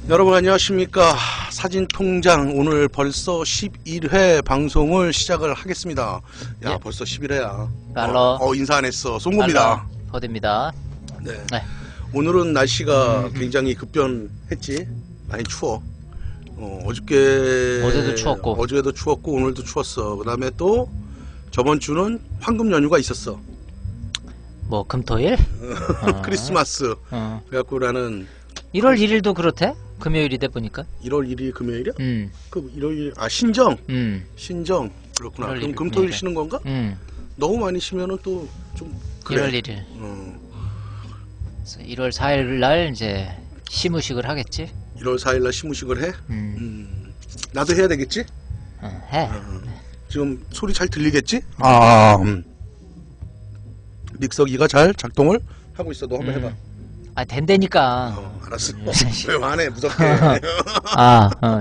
여러분 안녕하십니까. 사진통장 오늘 벌써 11회 방송을 시작을 하겠습니다. 야 예. 벌써 11회야. 알로. 인사 안 했어. 송구입니다. 버드입니다. 네. 네. 오늘은 날씨가 굉장히 급변했지. 많이 추워. 어제도 추웠고. 어제도 추웠고 오늘도 추웠어. 그 다음에 또 저번 주는 황금 연휴가 있었어. 뭐 금토일? 크리스마스. 그래갖고 나는 1월 1일도 그렇대? 금요일이 돼 보니까. 1월 1일 금요일이야? 음. 그 일요일 신정. 음. 신정. 그렇구나. 1월 그럼 1일 금토일 금요일에. 쉬는 건가? 너무 많이 쉬면은 또 좀 그래. 1월 1일. 그래서 1월 4일 날 이제 시무식을 하겠지? 1월 4일 날 시무식을 해? 나도 해야 되겠지? 해. 지금 소리 잘 들리겠지? 믹서기가 잘 작동을 하고 있어. 너 한번 해봐. 된다니까. 알았어. 왜 화내? 무섭게.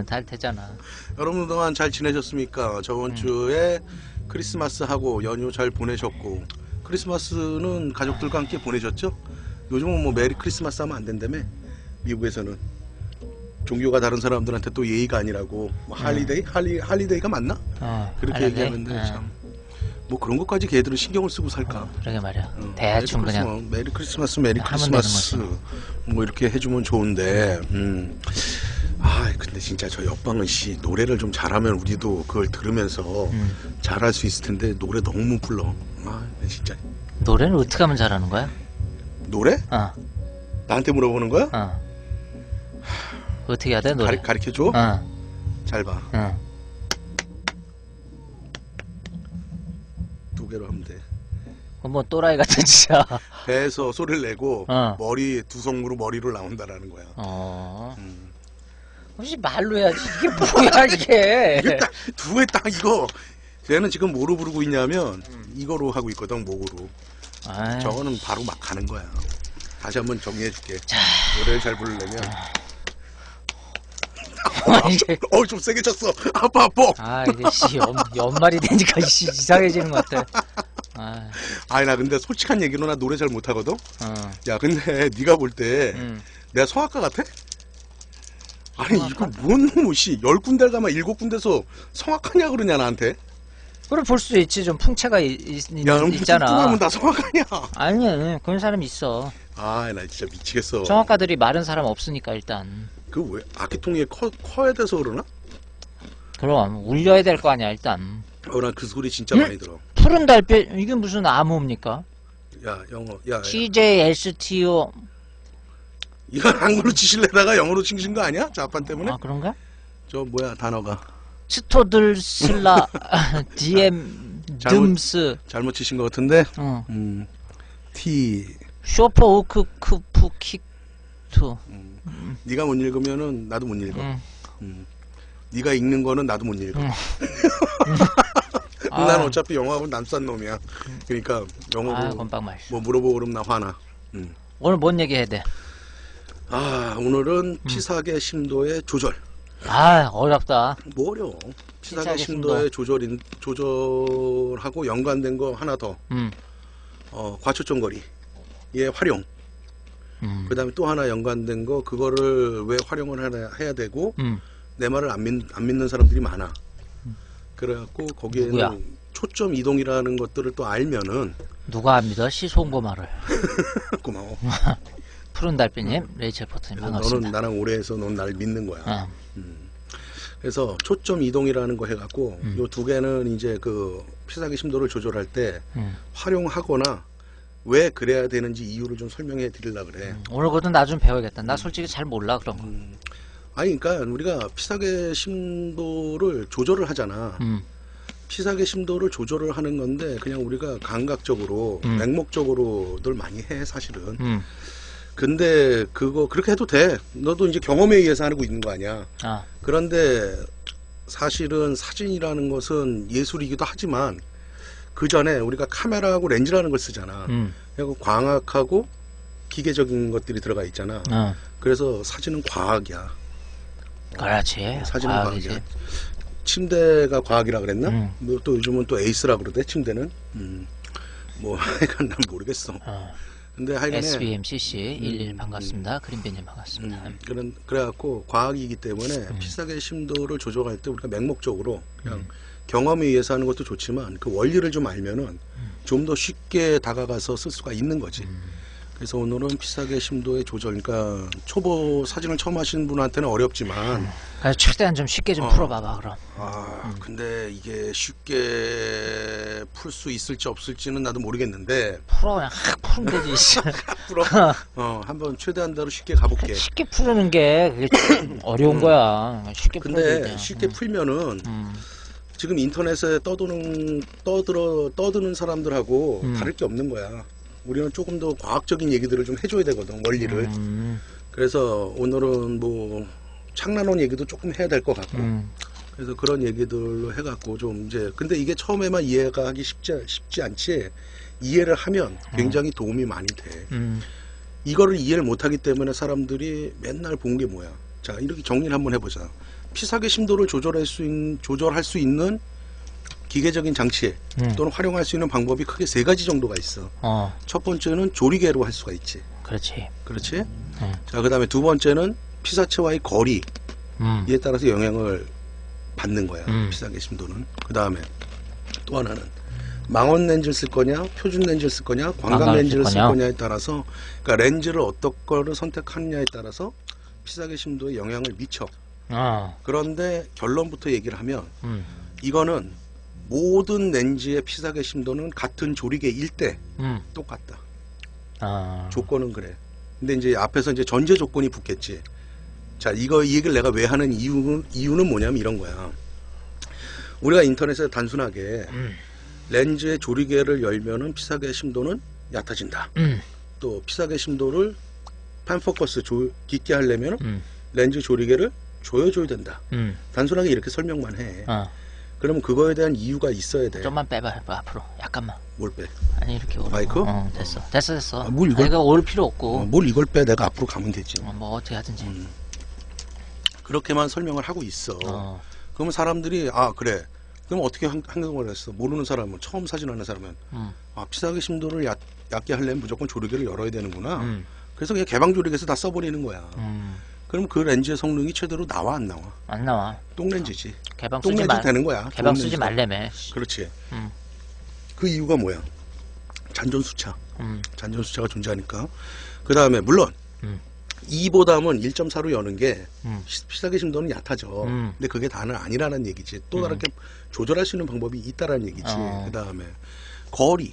잘 되잖아. 여러분 동안 잘 지내셨습니까? 저번 주에 크리스마스하고 연휴 잘 보내셨고, 크리스마스는 가족들과 함께 보내셨죠? 요즘은 뭐 메리 크리스마스 하면 안 된다며? 미국에서는 종교가 다른 사람들한테 또 예의가 아니라고 뭐 할리데이? 할리데이가 맞나? 그렇게 얘기하는데 참 뭐 그런 것까지 걔들은 신경을 쓰고 살까? 그러게 말이야. 대충 그냥 메리 크리스마스 메리 하면 크리스마스 되는 뭐 이렇게 해주면 좋은데 근데 진짜 저 옆방은 씨 노래를 좀 잘하면 우리도 그걸 들으면서 잘할 수 있을 텐데 노래 너무 못 불러. 진짜 노래는 어떻게 하면 잘하는 거야? 노래? 나한테 물어보는 거야? 어떻게 해야 돼 노래? 가르쳐줘? 잘 봐. 두 개로 하면 돼. 뭐 또라이 같은 짓이야. 배에서 소리를 내고 머리 두 손으로 머리로 나온다라는 거야. 혹시 말로 해야지. 이게 뭐야 이게? 이게 딱 두 개 딱 이거. 쟤는 지금 뭐로 부르고 있냐면 이거로 하고 있거든. 목으로. 저거는 바로 막 가는 거야. 다시 한번 정리해줄게. 노래를 잘 부르려면 좀 세게 쳤어. 아파. 이게 씨 연말이 되니까 씨 이상해지는 것 같아. 나 근데 솔직한 얘기로 나 노래 잘 못하거든. 야 근데 네가 볼 때 내가 성악가 같아? 아니 이거 뭔 놈이 10군데를 가면 7군데서 성악하냐 그러냐 나한테? 그래 볼 수 있지. 좀 풍채가 있잖아. 뚱뚱하면 다 성악하냐? 아니 그런 사람 있어. 나 진짜 미치겠어. 성악가들이 마른 사람 없으니까 일단. 그 왜 악기통이 커야 돼서 그러나? 그럼 울려야 될 거 아니야 일단. 나 그 소리 진짜 많이 들어. 푸른 달빛 이게 무슨 암호입니까? 야 영어 야 TJSTO. 이거 한글로 치실래다가 영어로 치신 거 아니야? 자판 때문에? 그런가? 저 뭐야 단어가 스토들슬라 DM 듬스 잘못 치신 것 같은데. T 쇼퍼 오크크프 킥투. 네가 못 읽으면은 나도 못 읽어. 네가 읽는 거는 나도 못 읽어. 난 어차피 영어하고 남싼 놈이야. 그러니까 영어로 뭐 물어보고 그러면 나 화나. 오늘 뭔 얘기 해야 돼? 오늘은 피사계 심도의 조절. 어렵다. 뭐 어려워. 피사계 심도의 조절하고 연관된 거 하나 더. 과초점거리의 활용. 그 다음에 또 하나 연관된 거, 그거를 왜 활용을 해야 되고, 내 말을 안 믿는 사람들이 많아. 그래갖고, 거기에는 누구야? 초점 이동이라는 것들을 또 알면은. 누가 안 믿어? 시송고 말을. 고마워. 푸른 달빛님, 레이첼 포트님 반갑습니다. 너는 나랑 오래 해서 넌 날 믿는 거야. 그래서 초점 이동이라는 거 해갖고, 요 두 개는 이제 그 피사계 심도를 조절할 때 활용하거나, 왜 그래야 되는지 이유를 좀 설명해 드리려고 그래. 오늘 그것도 나 좀 배워야겠다. 나 솔직히 잘 몰라 그런 거. 그러니까 우리가 피사계 심도를 조절을 하잖아. 피사계 심도를 조절을 하는 건데 그냥 우리가 감각적으로 맹목적으로들 많이 해 사실은. 근데 그거 그렇게 해도 돼. 너도 이제 경험에 의해서 하고 있는 거 아니야. 그런데 사실은 사진이라는 것은 예술이기도 하지만 그 전에 우리가 카메라하고 렌즈라는 걸 쓰잖아. 그리고 광학하고 기계적인 것들이 들어가 있잖아. 그래서 사진은 과학이야. 그렇지. 사진은 과학이야. 침대가 과학이라 그랬나? 또 요즘은 또 에이스라 그러대 침대는. 뭐 하여간 난 모르겠어. 근데 하여간에 SBMCC 11 반갑습니다. 그린빈님 반갑습니다. 그래갖고 과학이기 때문에 피사계 심도를 조절할 때 우리가 맹목적으로 그냥 경험에 의해서 하는 것도 좋지만 그 원리를 좀 알면은 좀 더 쉽게 다가가서 쓸 수가 있는 거지. 그래서 오늘은 피사계 심도의 조절, 그러니까 초보 사진을 처음 하시는 분한테는 어렵지만 그래서 최대한 좀 쉽게 좀 풀어봐봐 그럼. 근데 이게 쉽게 풀 수 있을지 없을지는 나도 모르겠는데 풀어 그냥 확 풀면 되지. 풀어. 한번 최대한대로 쉽게 가볼게. 쉽게 푸는 게 그게 좀 어려운 거야. 쉽게 풀어야 근데 돼. 쉽게 풀면은 지금 인터넷에 떠드는 사람들하고 다를 게 없는 거야. 우리는 조금 더 과학적인 얘기들을 좀 해줘야 되거든, 원리를. 그래서 오늘은 뭐 창란원 얘기도 조금 해야 될 것 같고. 그래서 그런 얘기들로 해갖고 좀 이제, 근데 이게 처음에만 이해가 하기 쉽지 않지, 이해를 하면 굉장히 도움이 많이 돼. 이거를 이해를 못하기 때문에 사람들이 맨날 본 게 뭐야. 자, 이렇게 정리를 한번 해보자. 피사계 심도를 조절할 수 있는 기계적인 장치 또는 활용할 수 있는 방법이 크게 3가지 정도가 있어. 첫 번째는 조리개로 할 수가 있지. 그렇지? 자, 그 다음에 두 번째는 피사체와의 거리에 따라서 영향을 받는 거야. 피사계 심도는. 그 다음에 또 하나는 망원 렌즈를 쓸 거냐, 표준 렌즈를 쓸 거냐, 광각 렌즈를 쓸 거냐에 따라서, 그러니까 렌즈를 어떤 거를 선택하느냐에 따라서 피사계 심도에 영향을 미쳐. 그런데 결론부터 얘기를 하면 이거는 모든 렌즈의 피사계 심도는 같은 조리개일 때 똑같다. 조건은 그래. 근데 이제 앞에서 이제 전제 조건이 붙겠지. 자, 이 얘기를 내가 왜 하는 이유는 뭐냐면 이런 거야. 우리가 인터넷에 단순하게 렌즈의 조리개를 열면은 피사계 심도는 얕아진다. 또 피사계 심도를 판포커스 깊게 하려면 렌즈 조리개를 조여줘야 된다. 단순하게 이렇게 설명만 해. 그러면 그거에 대한 이유가 있어야 돼. 좀만 빼봐 앞으로 약간만. 뭘 빼? 아니 이렇게 오르고. 마이크? 됐어. 뭘 이걸 이거 올 필요 없고. 뭘 이걸 빼? 내가 앞으로 가면 되지. 뭐 어떻게 하든지. 그렇게만 설명을 하고 있어. 그러면 사람들이 그래. 그럼 어떻게 행동을 했어? 모르는 사람은, 처음 사진하는 사람은 피사계 심도를 얕게 하려면 무조건 조리개를 열어야 되는구나. 그래서 그냥 개방 조리개에서 다 써버리는 거야. 그럼 그 렌즈의 성능이 최대로 나와 안 나와? 안 나와. 똥렌즈지. 개방 쓰지 똥렌즈 되는 거야. 개방 쓰지 말래매. 그렇지. 그 이유가 뭐야? 잔존수차. 잔존수차가 존재하니까. 그 다음에 물론 2보다는 1.4로 여는 게 피사계 심도는 얕아져. 근데 그게 다는 아니라는 얘기지. 또 다르게 조절할 수 있는 방법이 있다라는 얘기지. 그 다음에 거리.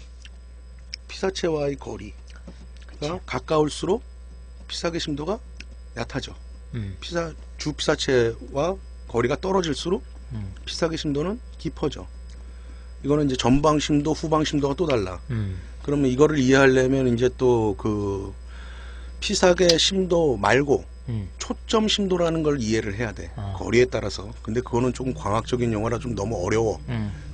피사체와의 거리가 가까울수록 피사계 심도가 얕아져. 주 피사체와 거리가 떨어질수록 피사계 심도는 깊어져. 이거는 이제 전방 심도, 후방 심도가 또 달라. 그러면 이거를 이해하려면 이제 또 그 피사계 심도 말고 초점 심도라는 걸 이해를 해야 돼. 거리에 따라서. 근데 그거는 조금 과학적인 용어라 좀 너무 어려워.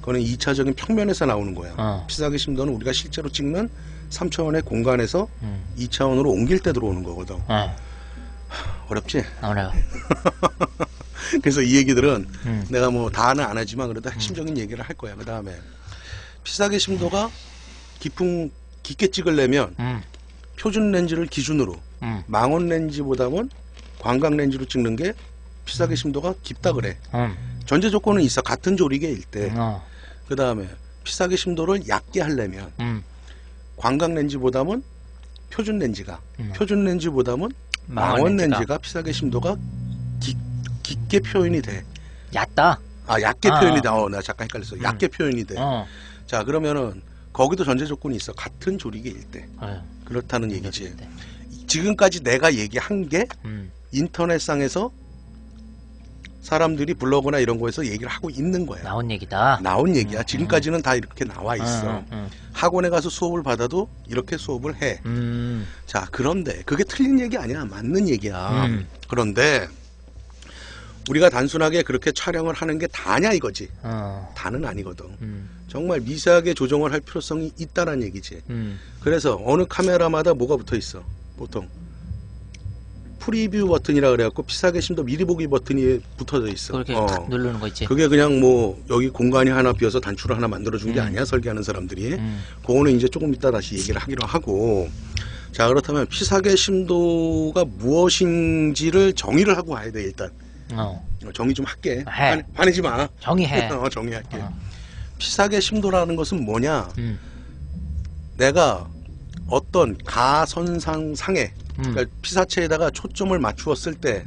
그거는 2차적인 평면에서 나오는 거야. 피사계 심도는 우리가 실제로 찍는 3차원의 공간에서 2차원으로 옮길 때 들어오는 거거든. 어렵지? 어려워. 그래서 이 얘기들은 내가 뭐 다는 안 하지만 그래도 핵심적인 얘기를 할 거야. 그 다음에 피사계 심도가 깊게 찍으려면 표준 렌즈를 기준으로 망원 렌즈보다는 광각 렌즈로 찍는 게 피사계 심도가 깊다 그래. 전제 조건은 있어. 같은 조리개일 때. 그 다음에 피사계 심도를 얕게 하려면 광각 렌즈보다는 표준 렌즈보다는 망원 렌즈가 피사계 심도가 깊게 표현이 돼. 얕다? 얕게 표현이 돼. 나 잠깐 헷갈렸어. 얕게 표현이 돼. 자, 그러면은 거기도 전제 조건이 있어. 같은 조리개일 때. 그렇다는 얘기지. 지금까지 내가 얘기한 게 인터넷상에서 사람들이 블로그나 이런 거에서 얘기를 하고 있는 거야. 나온 얘기다. 나온 얘기야. 지금까지는 다 이렇게 나와 있어. 학원에 가서 수업을 받아도 이렇게 수업을 해. 자, 그런데 그게 틀린 얘기 아니야. 맞는 얘기야. 그런데 우리가 단순하게 그렇게 촬영을 하는 게 다냐 이거지. 다는 아니거든. 정말 미세하게 조정을 할 필요성이 있다는 얘기지. 그래서 어느 카메라마다 뭐가 붙어 있어. 보통 프리뷰 버튼이라 그래갖고 피사계 심도 미리 보기 버튼이 붙어져 있어. 그렇게 탁 누르는 거 있지. 그게 그냥 뭐 여기 공간이 하나 비어서 단추를 하나 만들어 준 게 아니야. 설계하는 사람들이. 그거는 이제 조금 이따 다시 얘기를 하기로 하고. 자, 그렇다면 피사계 심도가 무엇인지를 정의를 하고 가야 돼, 일단. 정의 좀 할게. 해. 화내지 마. 정의해. 정의할게. 피사계 심도라는 것은 뭐냐? 내가 어떤 가선상상에 그러니까 피사체에다가 초점을 맞추었을 때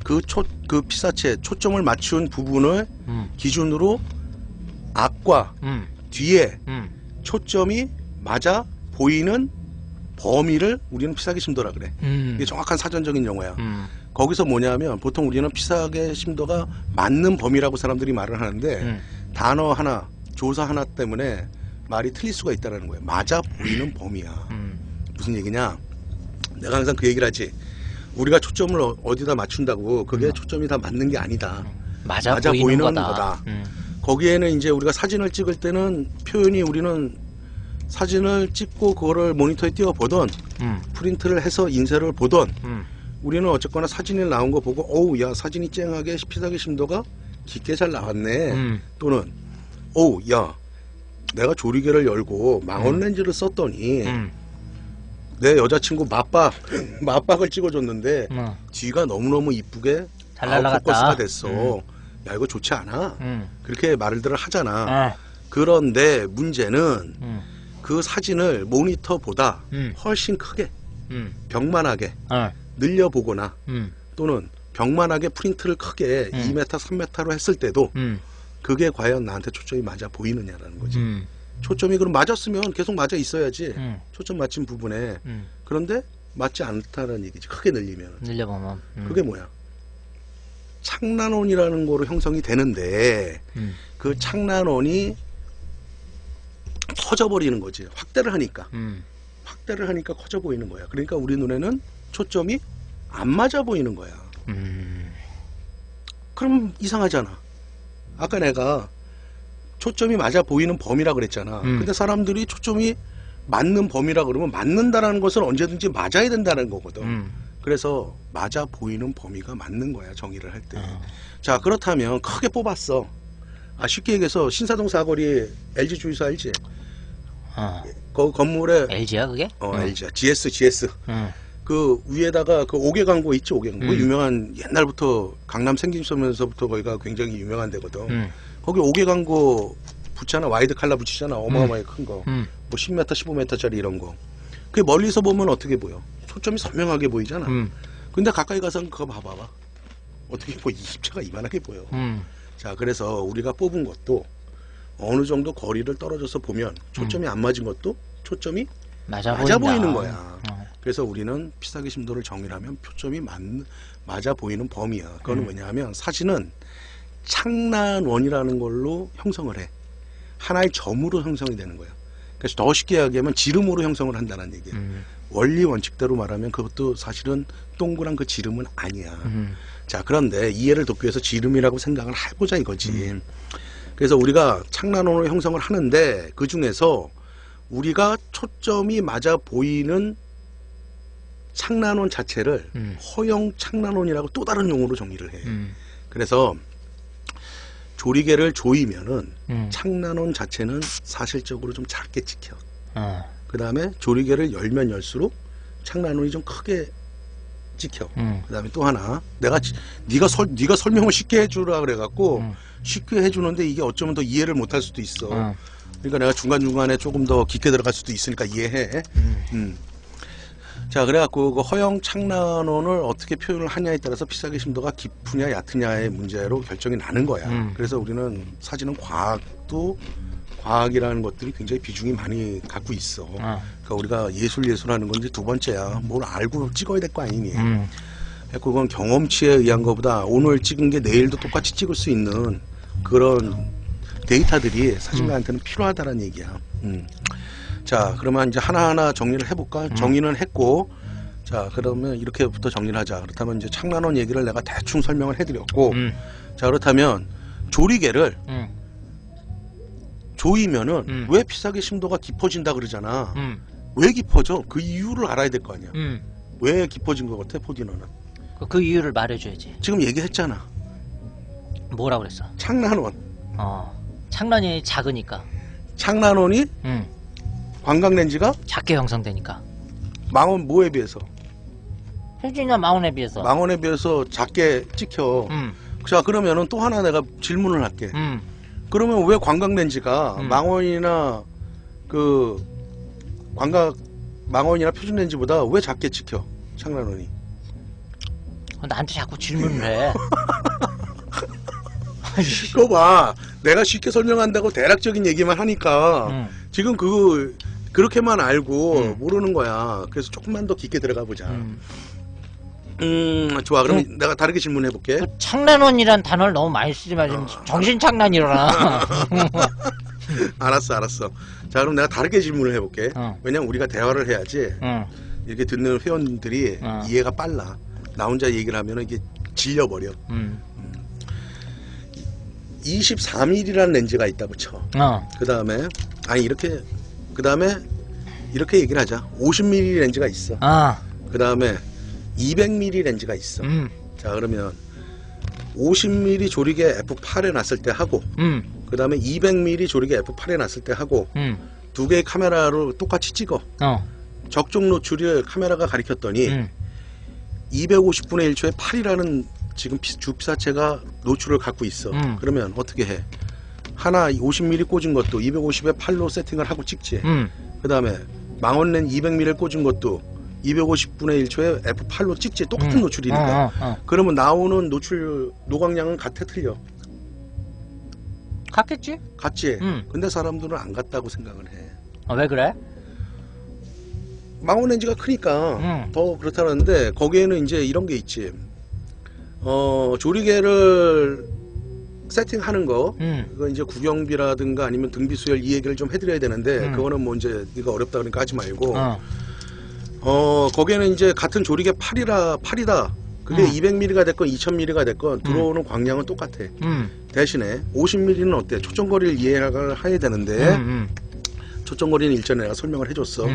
그 피사체에 초점을 맞춘 부분을 기준으로 앞과 뒤에 초점이 맞아 보이는 범위를 우리는 피사계 심도라 그래. 이게 정확한 사전적인 용어야. 거기서 뭐냐면 보통 우리는 피사계 심도가 맞는 범위라고 사람들이 말을 하는데 단어 하나, 조사 하나 때문에 말이 틀릴 수가 있다는 거예요. 맞아 보이는 범위야. 무슨 얘기냐? 내가 항상 그 얘기를 하지. 우리가 초점을 어디다 맞춘다고 그게 초점이 다 맞는 게 아니다. 맞아 보이는 거다. 거기에는 이제 우리가 사진을 찍을 때는 표현이 우리는 사진을 찍고 그거를 모니터에 띄워보던 프린트를 해서 인쇄를 보던 우리는 어쨌거나 사진이 나온 거 보고 어우 야 사진이 쨍하게 피사계 심도가 깊게 잘 나왔네. 또는 어우 야 내가 조리개를 열고 망원 렌즈를 썼더니 내 여자친구 맞박을 찍어줬는데 뒤가 너무너무 이쁘게 잘 날라갔다. 포커스가 됐어. 야 이거 좋지 않아? 그렇게 말들을 하잖아. 그런데 문제는 그 사진을 모니터보다 훨씬 크게 벽만하게 늘려보거나 또는 벽만하게 프린트를 크게 2m, 3m로 했을 때도 그게 과연 나한테 초점이 맞아 보이느냐라는 거지. 초점이 그럼 맞았으면 계속 맞아 있어야지. 초점 맞춘 부분에. 그런데 맞지 않다는 얘기지. 크게 늘려보면. 그게 뭐야? 창난원이라는 거로 형성이 되는데 그 창난원이 커져버리는 거지. 확대를 하니까 커져 보이는 거야. 그러니까 우리 눈에는 초점이 안 맞아 보이는 거야. 그럼 이상하잖아. 아까 내가 초점이 맞아 보이는 범위라 그랬잖아. 근데 사람들이 초점이 맞는 범위라 그러면 맞는다라는 것은 언제든지 맞아야 된다는 거거든. 그래서 맞아 보이는 범위가 맞는 거야, 정의를 할 때. 자, 그렇다면 크게 뽑았어. 쉽게 얘기해서 신사동 사거리 LG 주유소 알지? 그 건물에 LG야 그게? LG야. GS. 그 위에다가 그 옥외 광고 있지, 옥외 광고. 유명한 옛날부터 강남 생김섬에서부터 거기가 굉장히 유명한 데거든. 거기 옥외 광고 붙잖아. 와이드 칼라 붙이잖아. 어마어마하게 큰 거. 뭐 10m, 15m짜리 이런 거. 그게 멀리서 보면 어떻게 보여? 초점이 선명하게 보이잖아. 근데 가까이 가서 그거 봐봐. 어떻게 보여? 입체가 이만하게 보여. 자, 그래서 우리가 뽑은 것도 어느 정도 거리를 떨어져서 보면 초점이 안 맞은 것도 초점이 맞아 보이는 거야. 그래서 우리는 피사계 심도를 정의하면 초점이 맞아 보이는 범위야. 그거는 왜냐하면 사진은 창난원이라는 걸로 형성을 해. 하나의 점으로 형성이 되는 거야. 그래서 더 쉽게 이야기하면 지름으로 형성을 한다는 얘기야. 원리 원칙대로 말하면 그것도 사실은 동그란 그 지름은 아니야. 자, 그런데 이해를 돕기 위해서 지름이라고 생각을 해보자 이거지. 그래서 우리가 창난원을 형성을 하는데 그 중에서 우리가 초점이 맞아 보이는 창난원 자체를 허용 창난원이라고 또 다른 용어로 정의를 해. 그래서 조리개를 조이면은 창난원 자체는 사실적으로 좀 작게 찍혀. 그 다음에 조리개를 열면 열수록 창난원이 좀 크게 찍혀. 그 다음에 또 하나, 네가 설명을 쉽게 해주라 그래갖고 쉽게 해주는데 이게 어쩌면 더 이해를 못할 수도 있어. 그러니까 내가 중간중간에 조금 더 깊게 들어갈 수도 있으니까 이해해. 자, 그래갖고 그 허용 창난원을 어떻게 표현을 하냐에 따라서 피사계 심도가 깊으냐 얕으냐의 문제로 결정이 나는 거야. 그래서 우리는 사진은 과학이라는 것들이 굉장히 비중이 많이 갖고 있어. 그러니까 우리가 예술하는 건 이제 두 번째야. 뭘 알고 찍어야 될 거 아니니. 그건 경험치에 의한 것보다 오늘 찍은 게 내일도 똑같이 찍을 수 있는 그런 데이터들이 사진가한테는 필요하다는 얘기야. 자, 그러면 이제 하나하나 정리를 해볼까? 정의는 했고, 자, 그러면 이렇게부터 정리를 하자. 그렇다면 이제 창난원 얘기를 내가 대충 설명을 해드렸고, 자, 그렇다면 조리개를 조이면은 왜 피사계 심도가 깊어진다 그러잖아. 왜 깊어져? 그 이유를 알아야 될 거 아니야. 왜 깊어진 것 같아, 포디너는? 그 이유를 말해줘야지. 지금 얘기했잖아. 뭐라 그랬어? 창난원. 창난이 작으니까. 창난원이 관광렌즈가 작게 형성되니까. 망원 뭐에 비해서? 표준이나 망원에 비해서. 망원에 비해서 작게 찍혀. 자, 그러면은 또 하나 내가 질문을 할게. 그러면 왜 관광 렌즈가 망원이나 그 망원이나 표준 렌즈보다 왜 작게 찍혀? 창란원이. 나한테 자꾸 질문을 해. 그거 봐. 내가 쉽게 설명한다고 대략적인 얘기만 하니까 지금 그렇게만 알고 모르는 거야. 그래서 조금만 더 깊게 들어가 보자. 좋아. 그럼 내가 다르게 질문해 볼게. 그 창란원이란 단어를 너무 많이 쓰지 마. 지금 정신착란 일어나. 알았어. 자, 그럼 내가 다르게 질문을 해볼게. 왜냐면 우리가 대화를 해야지 이렇게 듣는 회원들이 이해가 빨라. 나 혼자 얘기를 하면 이게 질려버려. 23mm라는 렌즈가 있다고 쳐. 그 다음에 이렇게 얘기를 하자. 50mm 렌즈가 있어. 그 다음에 200mm 렌즈가 있어. 자, 그러면 50mm 조리개 f8에 놨을 때 하고 그 다음에 200mm 조리개 f8에 놨을 때 하고 두 개의 카메라로 똑같이 찍어. 적정 노출을 카메라가 가리켰더니 250분의 1초에 8이라는 지금 주피사체가 노출을 갖고 있어. 그러면 어떻게 해? 하나 50mm 꽂은 것도 250에 8로 세팅을 하고 찍지. 그 다음에 망원렌 200mm 꽂은 것도 250분의 1초에 f8로 찍지. 똑같은 노출이니까. 그러면 나오는 노출 노광량은 같아 틀려? 같겠지? 같지. 근데 사람들은 안 같다고 생각을 해. 왜 그래? 망원 렌즈가 크니까 더 그렇다는데 거기에는 이제 이런 게 있지. 조리개를 세팅하는 거, 그거 이제 구경비라든가 아니면 등비 수열 이 얘기를 좀 해드려야 되는데 그거는 뭐 이제 이거 어렵다 그러니까 하지 말고. 거기에는 이제 같은 조리개 8이다. 그게 200mm가 됐건 2000mm가 됐건 들어오는 광량은 똑같아. 대신에 50mm는 어때? 초점거리를 이해를 해야 되는데 초점거리는 일전에 내가 설명을 해줬어.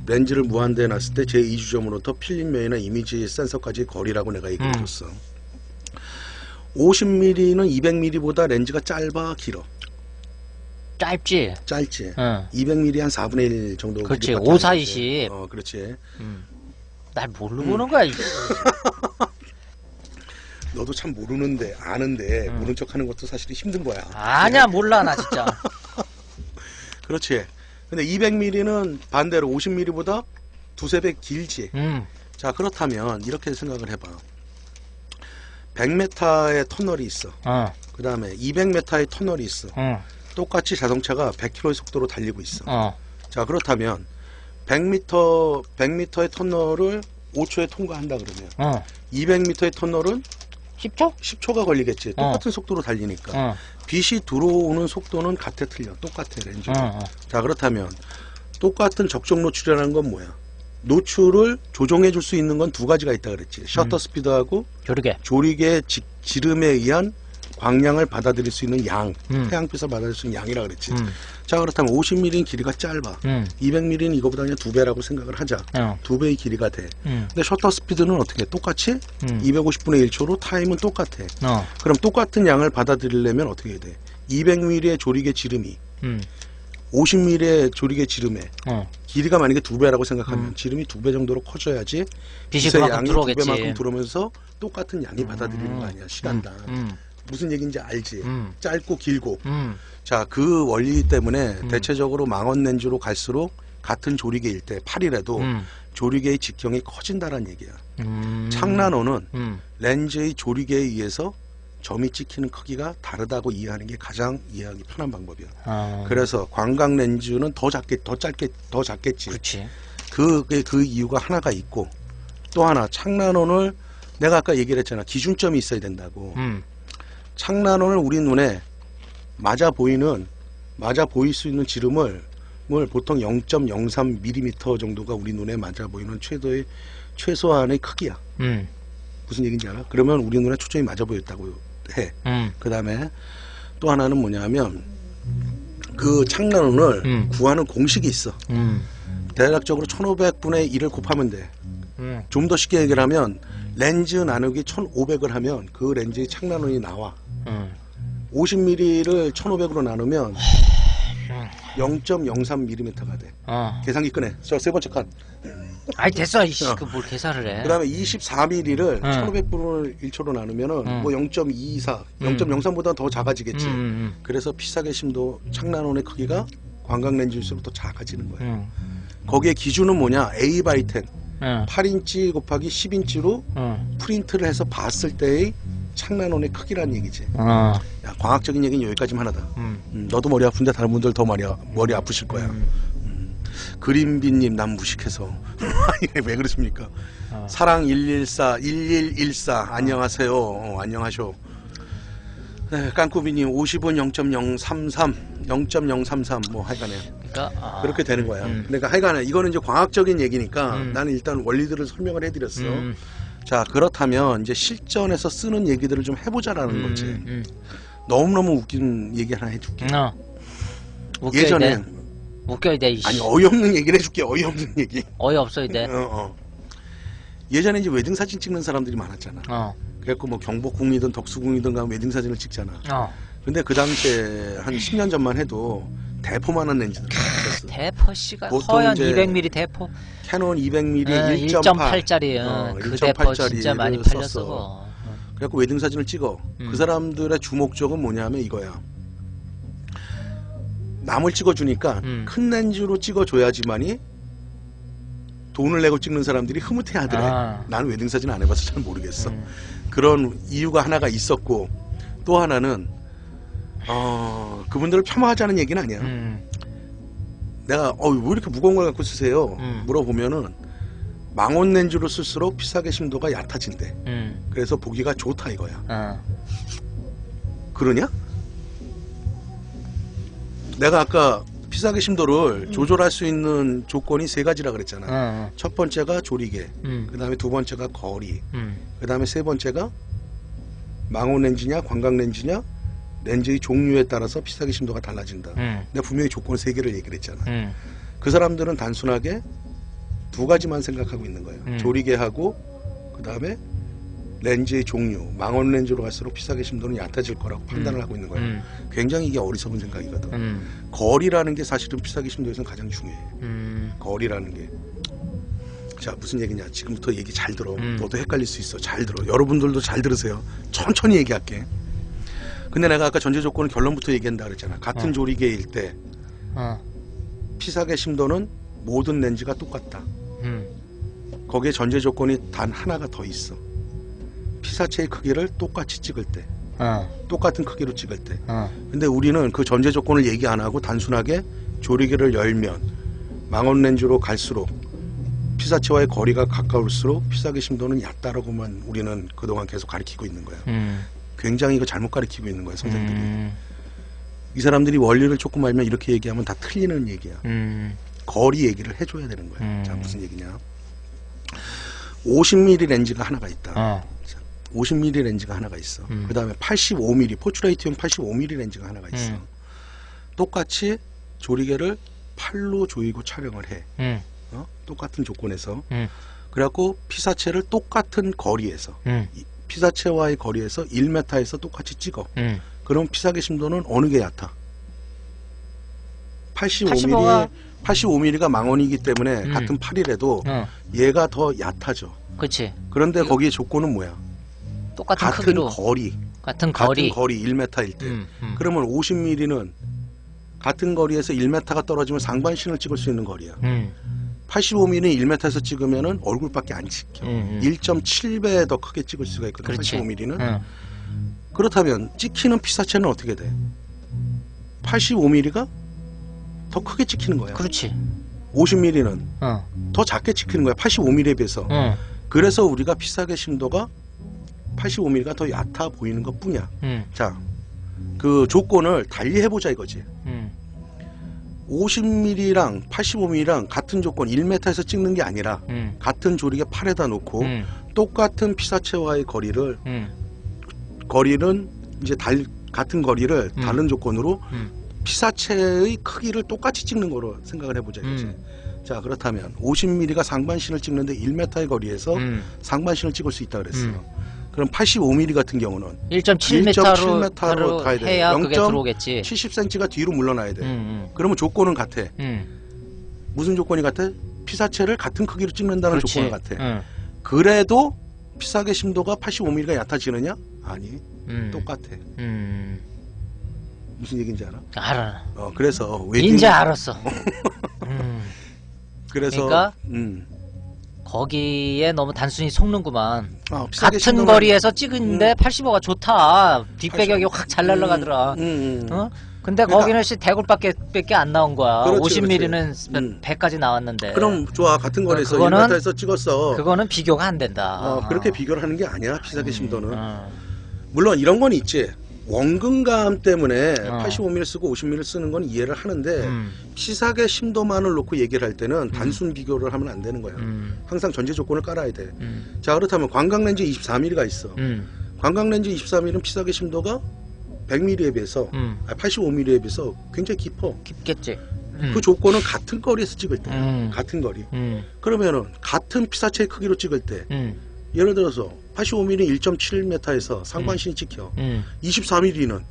렌즈를 무한대에 놨을 때 제2주점으로부터 필름면이나 이미지 센서까지 거리라고 내가 얘기해 줬어. 50mm는 200mm보다 렌즈가 짧아, 길어? 짧지? 짧지. 200mm 한 4분의 1 정도. 그렇지. 5, 4, 20. 그렇지. 날 뭘로 보는 거야? 너도 참 모르는데 아는데 모른 척하는 것도 사실 힘든 거야. 아니야, 몰라 나 진짜. 그렇지. 근데 200mm는 반대로 50mm보다 두세 배 길지. 자, 그렇다면 이렇게 생각을 해봐. 100m의 터널이 있어. 그 다음에 200m의 터널이 있어. 똑같이 자동차가 100km의 속도로 달리고 있어. 자, 그렇다면 100m의 터널을 5초에 통과한다 그러면 200m의 터널은 10초? 10초가 걸리겠지. 똑같은 속도로 달리니까. 빛이 들어오는 속도는 같아 틀려. 똑같아 렌즈. 자, 그렇다면 똑같은 적정 노출이라는 건 뭐야? 노출을 조정해 줄 수 있는 건 두 가지가 있다 그랬지. 셔터 스피드하고 조리개 지름에 의한 광량을 받아들일 수 있는 양, 태양빛을 받아들일 수 있는 양이라 그랬지. 자, 그렇다면 50mm는 길이가 짧아. 200mm는 이거보다 그냥 2배라고 생각을 하자. 2배의 길이가 돼. 근데 셔터 스피드는 어떻게 해? 똑같이 250분의 1초로 타임은 똑같아. 그럼 똑같은 양을 받아들이려면 어떻게 해야 돼? 200mm의 조리개 지름이 50mm의 조리개 지름에 길이가 만약에 2배라고 생각하면 지름이 2배 정도로 커져야지 빛이 그만큼 양이 들어오겠지. 2배만큼 들어오면서 똑같은 양이 받아들이는 거 아니야, 시간당. 무슨 얘기인지 알지? 짧고 길고. 자, 그 원리 때문에 대체적으로 망원 렌즈로 갈수록 같은 조리개일 때 8이라도 조리개의 직경이 커진다는 얘기야. 창란호는 렌즈의 조리개에 의해서 점이 찍히는 크기가 다르다고 이해하는 게 가장 이해하기 편한 방법이야. 그래서 광각 렌즈는 더 작겠지. 그렇지. 그 이유가 하나가 있고, 또 하나 창란호를 내가 아까 얘기를 했잖아. 기준점이 있어야 된다고. 창란호는 우리 눈에 맞아 보일 수 있는 지름을 보통 0.03mm 정도가 우리 눈에 맞아 보이는 최소한의 크기야. 무슨 얘기인지 알아? 그러면 우리 눈에 초점이 맞아 보였다고 해. 그 다음에 또 하나는 뭐냐면 그 창란원을 구하는 공식이 있어. 대략적으로 1500분의 1을 곱하면 돼. 좀 더 쉽게 얘기를 하면 렌즈 나누기 1500을 하면 그 렌즈의 창란원이 나와. 50mm를 1500으로 나누면 0.03mm가 돼. 계산기 꺼내. 저 세 번째 칸. 아이 됐어 이씨 그 뭘 계산을 해. 그 다음에 24mm를 응. 1500분의 1초로 나누면은 응. 뭐 0.24, 0.03보다 더 작아지겠지. 그래서 피사계 심도 창난원의 크기가 관광렌즈일수록 더 작아지는 거예요. 거기에 기준은 뭐냐? A/10 8인치 곱하기 10인치로 프린트를 해서 봤을 때의 창난원의 크기란 얘기지. 야, 광학적인 얘기는 여기까지만 하다. 너도 머리 아픈데 다른 분들 더 머리 아프실 거야. 그린비님 난 무식해서 왜 그러십니까? 사랑 114 1114 안녕하세요. 안녕하쇼. 네, 깐꾸비님 50은 0.033 0.033 뭐 하여간에 그러니까 그렇게 되는 거야. 그러니까 하여간에 이거는 이제 광학적인 얘기니까 나는 일단 원리들을 설명을 해드렸어. 자, 그렇다면 이제 실전에서 쓰는 얘기들을 좀 해보자라는 거지. 너무너무 웃긴 얘기 하나 해줄게. 웃겨야 예전에 돼. 웃겨야 돼 이씨. 아니 어이없는 얘기를 해줄게. 어이없는 얘기. 어이없어야 돼. 예전에 이제 웨딩 사진 찍는 사람들이 많았잖아. 그래갖고 뭐 경복궁이든 덕수궁이든 가면 웨딩 사진을 찍잖아. 근데 그 당시에 한 10년 전만 해도 대포만한 렌즈들 있었어. 대포 씨가 보통 허연 이제 200mm 대포. 캐논 200mm 1.8짜리 그 대포 진짜 많이 팔렸어. 그래갖고 웨딩 사진을 찍어. 그 사람들의 주목적은 뭐냐면 이거야. 남을 찍어주니까 큰 렌즈로 찍어줘야지만이 돈을 내고 찍는 사람들이 흐뭇해하더래. 나는 웨딩 사진 안 해봐서 잘 모르겠어. 그런 이유가 하나가 있었고, 또 하나는 그분들을 폄하하자는 얘기는 아니야. 내가 왜 이렇게 무거운 걸 갖고 쓰세요? 물어보면은 망원 렌즈로 쓸수록 피사계 심도가 얕아진대. 그래서 보기가 좋다 이거야. 그러냐? 내가 아까 피사계 심도를 조절할 수 있는 조건이 세 가지라 그랬잖아. 첫 번째가 조리개, 그 다음에 두 번째가 거리, 그 다음에 세 번째가 망원 렌즈냐 관광 렌즈냐 렌즈의 종류에 따라서 피사계 심도가 달라진다. 내가 분명히 조건 세 개를 얘기를 했잖아. 그 사람들은 단순하게 두 가지만 생각하고 있는 거예요. 조리개하고 그 다음에 렌즈의 종류, 망원 렌즈로 갈수록 피사계 심도는 얕아질 거라고 판단을 하고 있는 거예요. 굉장히 이게 어리석은 생각이거든. 거리라는 게 사실은 피사계 심도에서는 가장 중요해. 거리라는 게. 자, 무슨 얘기냐? 지금부터 얘기 잘 들어. 너도 헷갈릴 수 있어. 잘 들어. 여러분들도 잘 들으세요. 천천히 얘기할게. 근데 내가 아까 전제 조건은 결론부터 얘기한다 그랬잖아. 같은 조리개일 때 피사계 심도는 모든 렌즈가 똑같다. 거기에 전제 조건이 단 하나가 더 있어. 피사체의 크기를 똑같이 찍을 때, 똑같은 크기로 찍을 때. 근데 우리는 그 전제 조건을 얘기 안 하고 단순하게 조리개를 열면 망원 렌즈로 갈수록 피사체와의 거리가 가까울수록 피사계 심도는 얕다라고만 우리는 그동안 계속 가르치고 있는 거야. 굉장히 이거 잘못 가르치고 있는 거야 선생들이. 이 사람들이 원리를 조금 알면 이렇게 얘기하면 다 틀리는 얘기야. 거리 얘기를 해줘야 되는 거야. 자, 무슨 얘기냐? 50mm 렌즈가 하나가 있다. 50mm 렌즈가 하나가 있어. 그 다음에 85mm 포트레이트용 85mm 렌즈가 하나가 있어. 똑같이 조리개를 팔로 조이고 촬영을 해. 똑같은 조건에서. 그래갖고 피사체를 똑같은 거리에서 피사체와의 거리에서 1m에서 똑같이 찍어. 그럼 피사계 심도는 어느 게 얕아? 85mm가 망원이기 때문에 같은 8이라도 얘가 더 얕아져. 그렇지. 그런데 거기에 조건은 뭐야? 똑같은 같은 크기로. 거리. 같은 거리. 1m일 때. 그러면 50mm는 같은 거리에서 1m가 떨어지면 상반신을 찍을 수 있는 거리야. 85mm는 1m에서 찍으면은 얼굴밖에 안 찍혀. 1.7배 더 크게 찍을 수가 있거든. 그렇지. 85mm는. 그렇다면 찍히는 피사체는 어떻게 돼? 85mm가 더 크게 찍히는 거야. 그렇지. 50mm는 더 작게 찍히는 거야. 85mm에 비해서. 그래서 우리가 피사계 심도가 85mm가 더 얕아 보이는 것 뿐이야. 자, 그 조건을 달리 해보자 이거지. 50mm랑 85mm랑 같은 조건 1m에서 찍는 게 아니라 같은 조리개 팔에다 놓고 똑같은 피사체와의 거리를 거리는 이제 같은 거리를 다른 조건으로 피사체의 크기를 똑같이 찍는 거로 생각을 해보자 이거지. 자, 그렇다면 50mm가 상반신을 찍는데 1m의 거리에서 상반신을 찍을 수 있다 그랬어. 그럼 85mm 같은 경우는 1.7m로 가야 돼. 해야 그게 들어오겠지. 70cm가 뒤로 물러나야 돼. 그러면 조건은 같아. 무슨 조건이 같아? 피사체를 같은 크기로 찍는다는 그렇지. 조건을 같아. 응. 그래도 피사계 심도가 85mm가 얕아지느냐? 아니, 똑같아. 무슨 얘기인지 알아? 알아. 그래서 웨딩 이제 알았어. 그래서 그러니까 거기에 너무 단순히 속는구만. 피사계 같은 심도만- 거리에서 찍은데 85가 좋다. 뒷배경이 확 잘 날아가더라. 어? 근데 그러니까- 거기는 대굴밖에 안 나온 거야. 그렇지, 50mm는 100까지 나왔는데. 그럼 좋아, 같은 거리에서 그거는- 1m에서 찍었어. 그거는 비교가 안 된다. 그렇게 비교를 하는 게 아니야, 피사계 심도는. 어. 물론 이런 건 있지. 원근감 때문에 어. 85mm 쓰고 50mm 쓰는 건 이해를 하는데 피사계 심도만을 놓고 얘기를 할 때는 단순 비교를 하면 안 되는 거야. 항상 전제 조건을 깔아야 돼. 자, 그렇다면 관광렌즈 24mm가 있어. 관광렌즈 24mm는 피사계 심도가 100mm에 비해서 85mm에 비해서 굉장히 깊어. 깊겠지. 그 조건은 같은 거리에서 찍을 때, 같은 거리. 그러면은 같은 피사체의 크기로 찍을 때, 예를 들어서 85mm 1.7m에서 상반신이 찍혀. 24mm는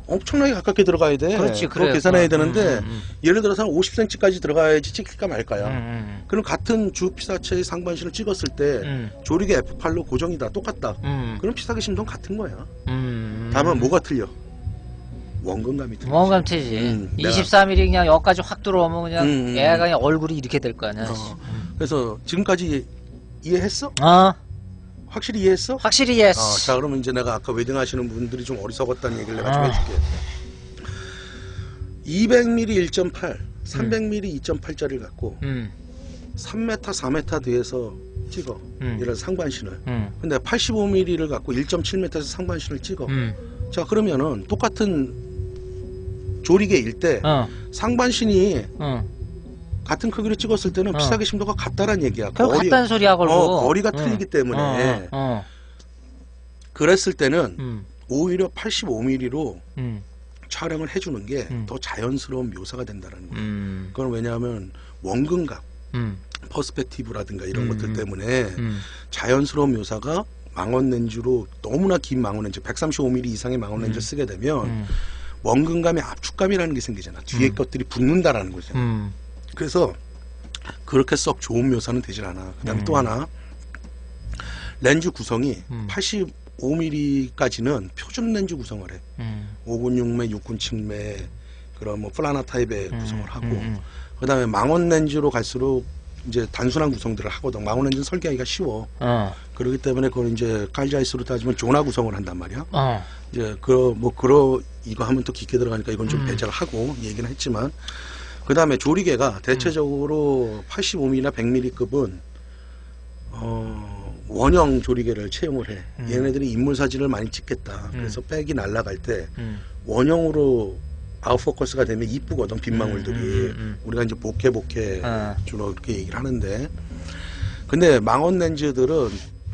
엄청나게 가깝게 들어가야 돼. 그렇지, 그거 그래. 계산해야 되는데 예를 들어서 한 50cm까지 들어가야지 찍힐까 말까야. 그럼 같은 주 피사체의 상반신을 찍었을 때 조리개 F8로 고정이다, 똑같다. 그럼 피사계 심도는 같은 거야. 다만 뭐가 틀려? 원근감이 틀려. 원감 틀지. 내가- 23mm 그냥 여기까지 확 들어오면 그냥 음. 얘가 그냥 얼굴이 이렇게 될 거 아니야. 그래서 지금까지 이해했어? 확실히 이해했어? 확실히 예스. 자, 그러면 이제 내가 아까 웨딩 하시는 분들이 좀 어리석었다는 얘기를 내가 좀 해줄게. 200mm 1.8, 300mm 2.8짜리를 갖고 3m, 4m 뒤에서 찍어. 이런 상반신을. 근데 85mm를 갖고 1.7m에서 상반신을 찍어. 자, 그러면은 똑같은 조리개일 때 상반신이 같은 크기로 찍었을 때는 피사계 심도가 같다란 얘기야. 그럼 같다는 소리야 걸고. 거리가 틀리기 때문에. 그랬을 때는 오히려 85mm로 촬영을 해주는 게 더 자연스러운 묘사가 된다는 거예요. 그건 왜냐하면 원근감, 퍼스펙티브라든가 이런 것들 때문에 자연스러운 묘사가 망원 렌즈로 너무나 긴 망원 렌즈, 135mm 이상의 망원 렌즈를 쓰게 되면 원근감의 압축감이라는 게 생기잖아. 뒤에 것들이 붙는다라는 거죠. 그래서 그렇게 썩 좋은 묘사는 되질 않아. 그 다음에 또 하나, 렌즈 구성이 85mm까지는 표준 렌즈 구성을 해. 5군 6매, 6군 7매, 그런 뭐 플라나 타입의 구성을 하고, 그 다음에 망원 렌즈로 갈수록 이제 단순한 구성들을 하거든. 망원 렌즈는 설계하기가 쉬워. 그렇기 때문에 그걸 이제 깔자이스로 따지면 조나 구성을 한단 말이야. 이제 이거 하면 또 깊게 들어가니까 이건 좀 배제를 하고 얘기는 했지만, 그 다음에 조리개가 대체적으로 85mm나 100mm급은 원형 조리개를 채용을 해. 얘네들이 인물 사진을 많이 찍겠다. 그래서 백이 날아갈 때 원형으로 아웃포커스가 되면 이쁘거든, 빗망울들이. 우리가 이제 보케 주로 그렇게 얘기를 하는데, 근데 망원 렌즈들은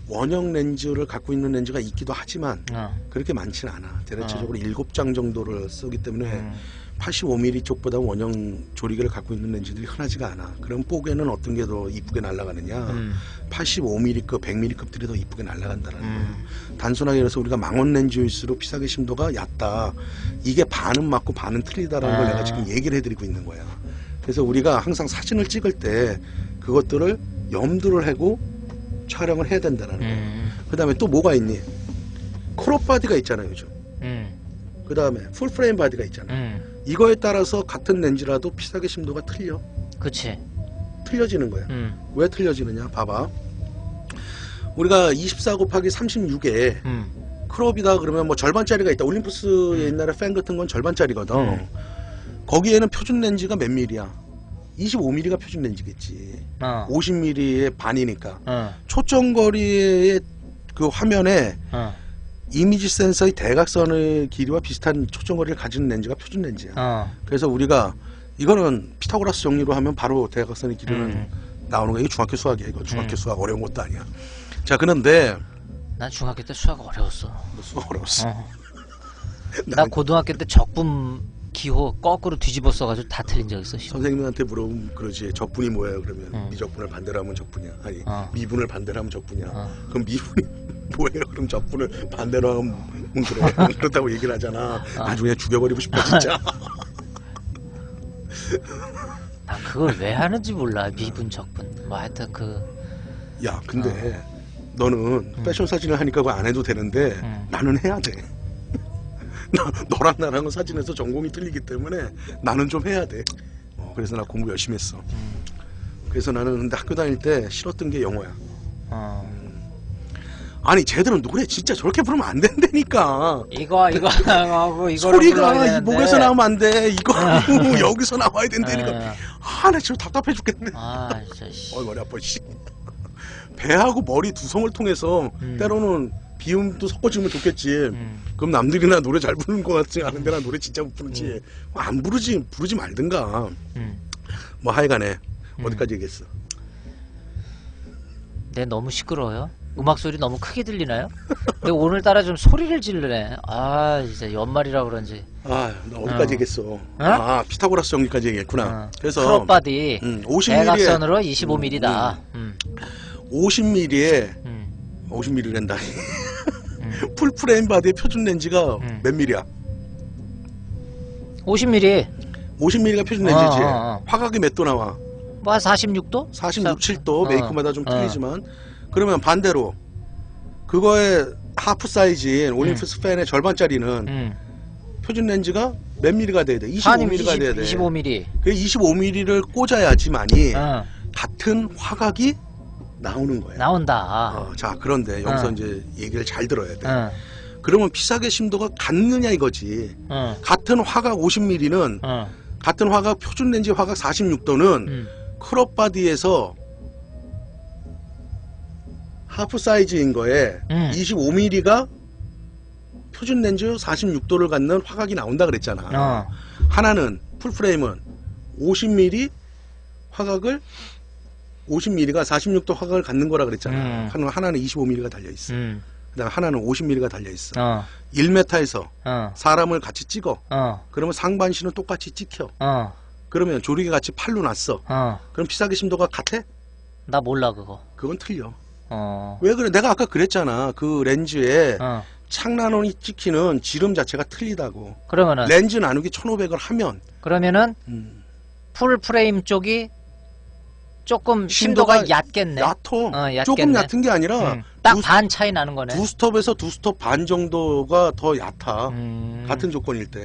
원형 렌즈를 갖고 있는 렌즈가 있기도 하지만 그렇게 많지는 않아. 대체적으로 7장 정도를 쓰기 때문에 85mm 쪽보다 원형 조리개를 갖고 있는 렌즈들이 흔하지가 않아. 그럼 뽀개는 어떤 게 더 이쁘게 날아가느냐? 85mm급, 100mm급들이 더 이쁘게 날아간다는 거예요. 단순하게 그래서 우리가 망원 렌즈일수록 피사계 심도가 얕다. 이게 반은 맞고 반은 틀리다라는 걸 내가 지금 얘기를 해드리고 있는 거야. 그래서 우리가 항상 사진을 찍을 때 그것들을 염두를 하고 촬영을 해야 된다는 거예요. 그 다음에 또 뭐가 있니? 크롭 바디가 있잖아요, 요즘. 그 다음에 풀프레임 바디가 있잖아. 이거에 따라서 같은 렌즈라도 피사계 심도가 틀려. 그치. 틀려지는 거야. 왜 틀려지느냐? 봐봐. 우리가 24 곱하기 36에 크롭이다 그러면 뭐 절반짜리가 있다. 올림푸스 옛날에 팬 같은 건 절반짜리거든. 거기에는 표준 렌즈가 몇 밀리야? 25mm가 표준 렌즈겠지. 50mm의 반이니까. 초점거리의 그 화면에 이미지 센서의 대각선의 길이와 비슷한 초점거리를 가지는 렌즈가 표준 렌즈야. 그래서 우리가 이거는 피타고라스 정리로 하면 바로 대각선의 길이는 나오는 거야. 이게 중학교 수학이야. 이거 중학교 수학 어려운 것도 아니야. 자, 그런데 난 중학교 때 수학 어려웠어. 수학 어려웠어. 나 고등학교 때 적분 기호 거꾸로 뒤집어 써가지고 다 틀린 적 있어. 선생님한테 물어보면 그러지. 적분이 뭐예요? 그러면 미적분을 반대로 하면 적분이야. 아니 미분을 반대로 하면 적분이야. 그럼 미분이 뭐예요? 그럼 적분을 반대로 하면 그래. 그렇다고 얘기를 하잖아. 나중에 죽여버리고 싶어 진짜. 난 그걸 왜 하는지 몰라. 미분 적분 뭐 하여튼 야 근데 너는 패션 사진을 하니까 그거 안 해도 되는데 나는 해야 돼. 너랑 나랑은 사진에서 전공이 틀리기 때문에 나는 좀 해야 돼. 그래서 나 공부 열심히 했어. 그래서 나는 근데 학교 다닐 때 싫었던 게 영어야. 아니 제대로 노래 진짜 저렇게 부르면 안 된다니까. 이거 하고 이거 소리가 목에서 나오면 안 돼. 이거 여기서 나와야 된다니까. 아 나 지금 답답해 죽겠네. 아 진짜 씨. 머리 아파. 씨. 배하고 머리 두성을 통해서 때로는 비음도 섞어주면 좋겠지. 그럼 남들이나 노래 잘 부르는 것 같지 않은데 나 노래 진짜 못 부르지. 안 부르지 말든가. 뭐 하여간에 어디까지 얘기했어? 내 너무 시끄러워요? 음악 소리 너무 크게 들리나요? 근데 오늘따라 좀 소리를 지르네. 아 진짜 연말이라 그런지. 나 어디까지 얘기했어? 피타고라스 정리까지 얘기했구나. 그래서 크롭바디 50mm 대각선으로 25mm다. 50mm에 50mm랜다. 풀프레임 바디의 표준 렌즈가 몇 mm야? 50mm. 50mm가 표준 렌즈지. 화각이 몇 도 나와? 뭐 46도? 46, 7도 메이크마다 좀 틀리지만 그러면 반대로 그거의 하프 사이즈인 올림푸스 팬의 절반짜리는 표준 렌즈가 몇 mm가 돼야 돼? 25mm가 돼야 돼. 25mm. 그 25mm를 꽂아야지만이 같은 화각이 나오는 거야. 나온다. 자 그런데 여기서 이제 얘기를 잘 들어야 돼. 그러면 피사계 심도가 같느냐 이거지. 같은 화각 50mm는 같은 화각 표준 렌즈 화각 46도는 크롭 바디에서 하프 사이즈인 거에 25mm가 표준 렌즈 46도를 갖는 화각이 나온다 그랬잖아. 하나는 풀프레임은 50mm 화각을 50mm가 46도 화각을 갖는 거라 그랬잖아. 하나는 25mm가 달려있어. 그다음에 하나는 50mm가 달려있어. 1m에서 사람을 같이 찍어. 그러면 상반신은 똑같이 찍혀. 그러면 조리개 같이 팔로 놨어. 그럼 피사계 심도가 같아? 나 몰라 그거. 그건 틀려. 왜 그래? 내가 아까 그랬잖아. 그 렌즈에 창난원이 찍히는 지름 자체가 틀리다고. 그러면은 렌즈 나누기 1500을 하면 그러면은 풀 프레임 쪽이 조금 심도가 얕겠네. 얕어. 얕겠네. 조금 얕은 게 아니라 딱 반 차이 나는 거네. 두 스톱에서 두 스톱 반 정도가 더 얕아. 같은 조건일 때.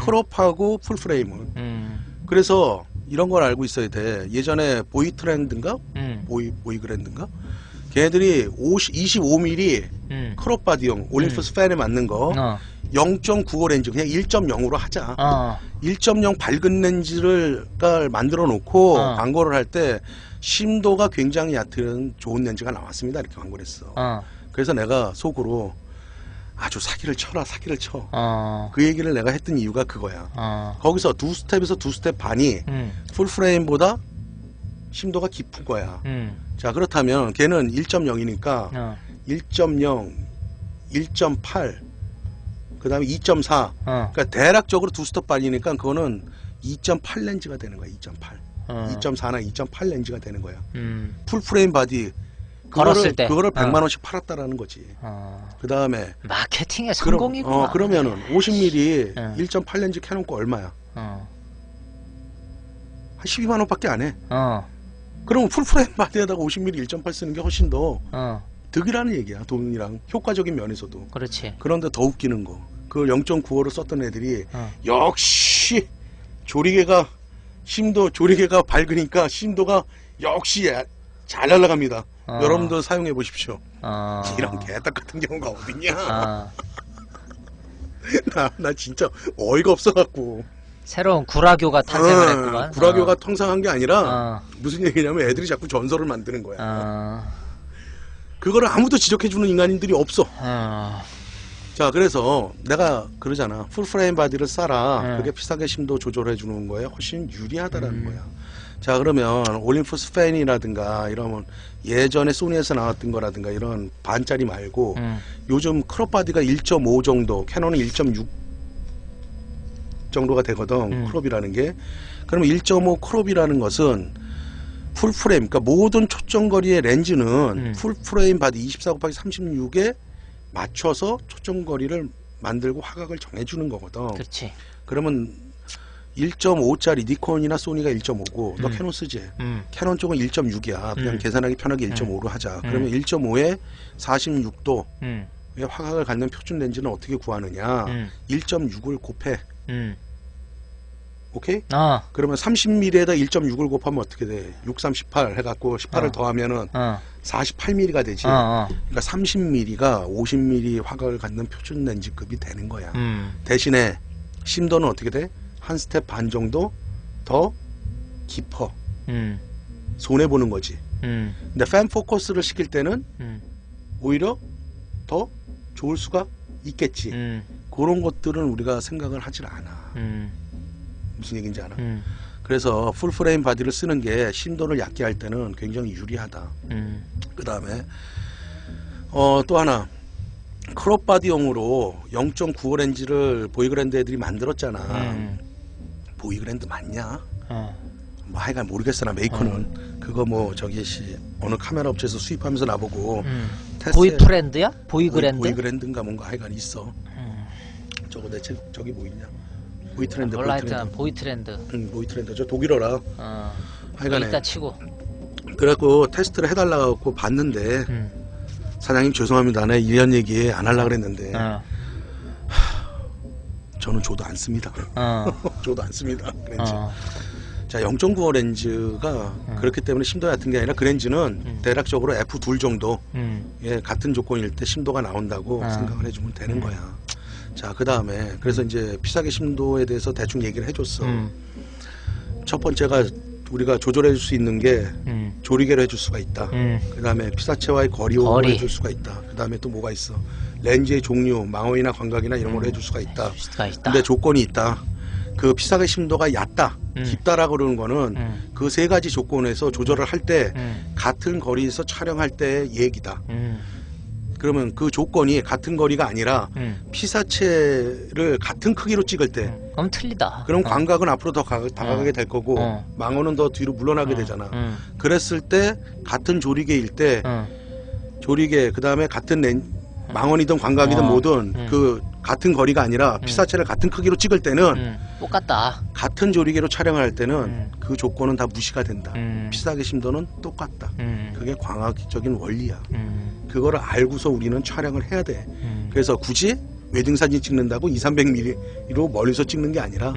크롭하고 풀프레임은. 그래서 이런 걸 알고 있어야 돼. 예전에 보이트랜드인가? 보이그랜드인가? 걔네들이 25mm 크롭 바디용 올림푸스 팬에 맞는 거 0.95 렌즈 그냥 1.0으로 하자. 1.0 밝은 렌즈를 만들어 놓고 광고를 할 때 심도가 굉장히 얕은 좋은 렌즈가 나왔습니다. 이렇게 광고를 했어. 그래서 내가 속으로 아주 사기를 쳐라 사기를 쳐. 그 얘기를 내가 했던 이유가 그거야. 거기서 두 스텝에서 두 스텝 반이 풀프레임보다 심도가 깊은 거야. 자 그렇다면 걔는 1.0이니까 1.0, 1.8 그 다음에 2.4 그러니까 대략적으로 두 스톱 반이니까 그거는 2.8 렌즈가 되는 거야. 2.8 2.4나 2.8 렌즈가 되는 거야. 풀프레임 바디 걸었을 때 그거를 100만원씩 팔았다라는 거지. 그 다음에 마케팅의 성공이구나. 그러면은 50mm 1.8 렌즈 캐논 거 얼마야? 한 12만원 밖에 안 해. 그럼 풀프레임 바디에다가 50mm 1.8 쓰는 게 훨씬 더 득이라는 얘기야. 돈이랑 효과적인 면에서도. 그렇지. 그런데 더 웃기는 거 그걸 0.95로 썼던 애들이 역시 조리개가 밝으니까 심도가 역시 잘 날아갑니다. 여러분들 사용해 보십시오. 이런 개떡 같은 경우가 어딨냐. 나 진짜 어이가 없어갖고. 새로운 구라교가 탄생을 했구만. 구라교가 통상한 게 아니라 무슨 얘기냐면 애들이 자꾸 전설을 만드는 거야. 그거를 아무도 지적해주는 인간들이 없어. 자 그래서 내가 그러잖아. 풀프레임 바디를 싸라. 그게 피사계 심도 조절해주는 거에 훨씬 유리하다라는 거야. 자 그러면 올림푸스 팬이라든가 이러면 예전에 소니에서 나왔던 거라든가 이런 반짜리 말고 요즘 크롭 바디가 1.5 정도 캐논은 1.6 정도가 되거든. 크롭이라는 게. 그러면 1.5 크롭이라는 것은 풀프레임 그러니까 모든 초점거리의 렌즈는 풀프레임 바디 24/36에 맞춰서 초점거리를 만들고 화각을 정해주는 거거든. 그렇지. 그러면 1.5짜리 니콘이나 소니가 1.5고 너 캐논 쓰지? 캐논 쪽은 1.6이야. 그냥 계산하기 편하게 1.5로 하자. 그러면 1.5에 46도 의 화각을 갖는 표준 렌즈는 어떻게 구하느냐? 1.6을 곱해. 오케이? 그러면 30mm에다 1.6을 곱하면 어떻게 돼? 6, 3, 18 해갖고 18을 더하면은 48mm가 되지. 그러니까 30mm가 50mm 화각을 갖는 표준 렌즈급이 되는 거야. 대신에 심도는 어떻게 돼? 한 스텝 반 정도 더 깊어. 손해보는 거지. 근데 팬 포커스를 시킬 때는 오히려 더 좋을 수가 있겠지. 그런 것들은 우리가 생각을 하질 않아. 무슨 얘기인지 알아? 그래서 풀프레임 바디를 쓰는 게 심도를 얕게 할 때는 굉장히 유리하다. 그 다음에 또 하나 크롭 바디용으로 0.95 렌즈를 보이그랜드 애들이 만들었잖아. 보이그랜드 맞냐? 뭐 하여간 모르겠어. 나 메이커는 그거 뭐 저기 어느 카메라 업체에서 수입하면서 나보고 보이프렌드야? 보이그랜드? 보이그랜드인가 뭔가 하여간 있어. 저거 대체 저기 뭐 있냐? 보이트렌드. 몰라 하여튼 보이트렌드. 보이트렌드. 저 독일어라. 하여간에 이따 치고. 그래갖고 테스트를 해달라고 봤는데 사장님 죄송합니다. 나 이런 얘기 안 하려고 그랬는데 저는 줘도 안 씁니다. 줘도 안 씁니다. 그 렌즈. 자, 0.95 렌즈가 그렇기 때문에 심도 얕은 게 아니라 그 렌즈는 대략적으로 F2 정도 예, 같은 조건일 때 심도가 나온다고 생각을 해주면 되는 거야. 자, 그 다음에 그래서 이제 피사계 심도에 대해서 대충 얘기를 해줬어. 첫 번째가 우리가 조절해 줄 수 있는 게 조리개로 해줄 수가 있다. 그 다음에 피사체와의 거리호흡을 해줄 수가 있다. 그 다음에 또 뭐가 있어? 렌즈의 종류, 망원이나 광각이나 이런 걸 해줄 수가 있다. 근데 조건이 있다. 그 피사계 심도가 얕다, 깊다라고 그러는 거는 그 세 가지 조건에서 조절을 할 때 같은 거리에서 촬영할 때의 얘기다. 그러면 그 조건이 같은 거리가 아니라 피사체를 같은 크기로 찍을 때 그럼 틀리다. 그럼 광각은 앞으로 더 다가가게 될 거고 망원은 더 뒤로 물러나게 되잖아. 그랬을 때 같은 조리개일 때 조리개 그 다음에 같은 망원이든 광각이든 뭐든 그 같은 거리가 아니라 피사체를 같은 크기로 찍을 때는 똑같다. 같은 조리개로 촬영을 할 때는 그 조건은 다 무시가 된다. 피사계 심도는 똑같다. 그게 광학적인 원리야. 그거를 알고서 우리는 촬영을 해야 돼. 그래서 굳이 웨딩 사진 찍는다고 200~300mm로 멀리서 찍는 게 아니라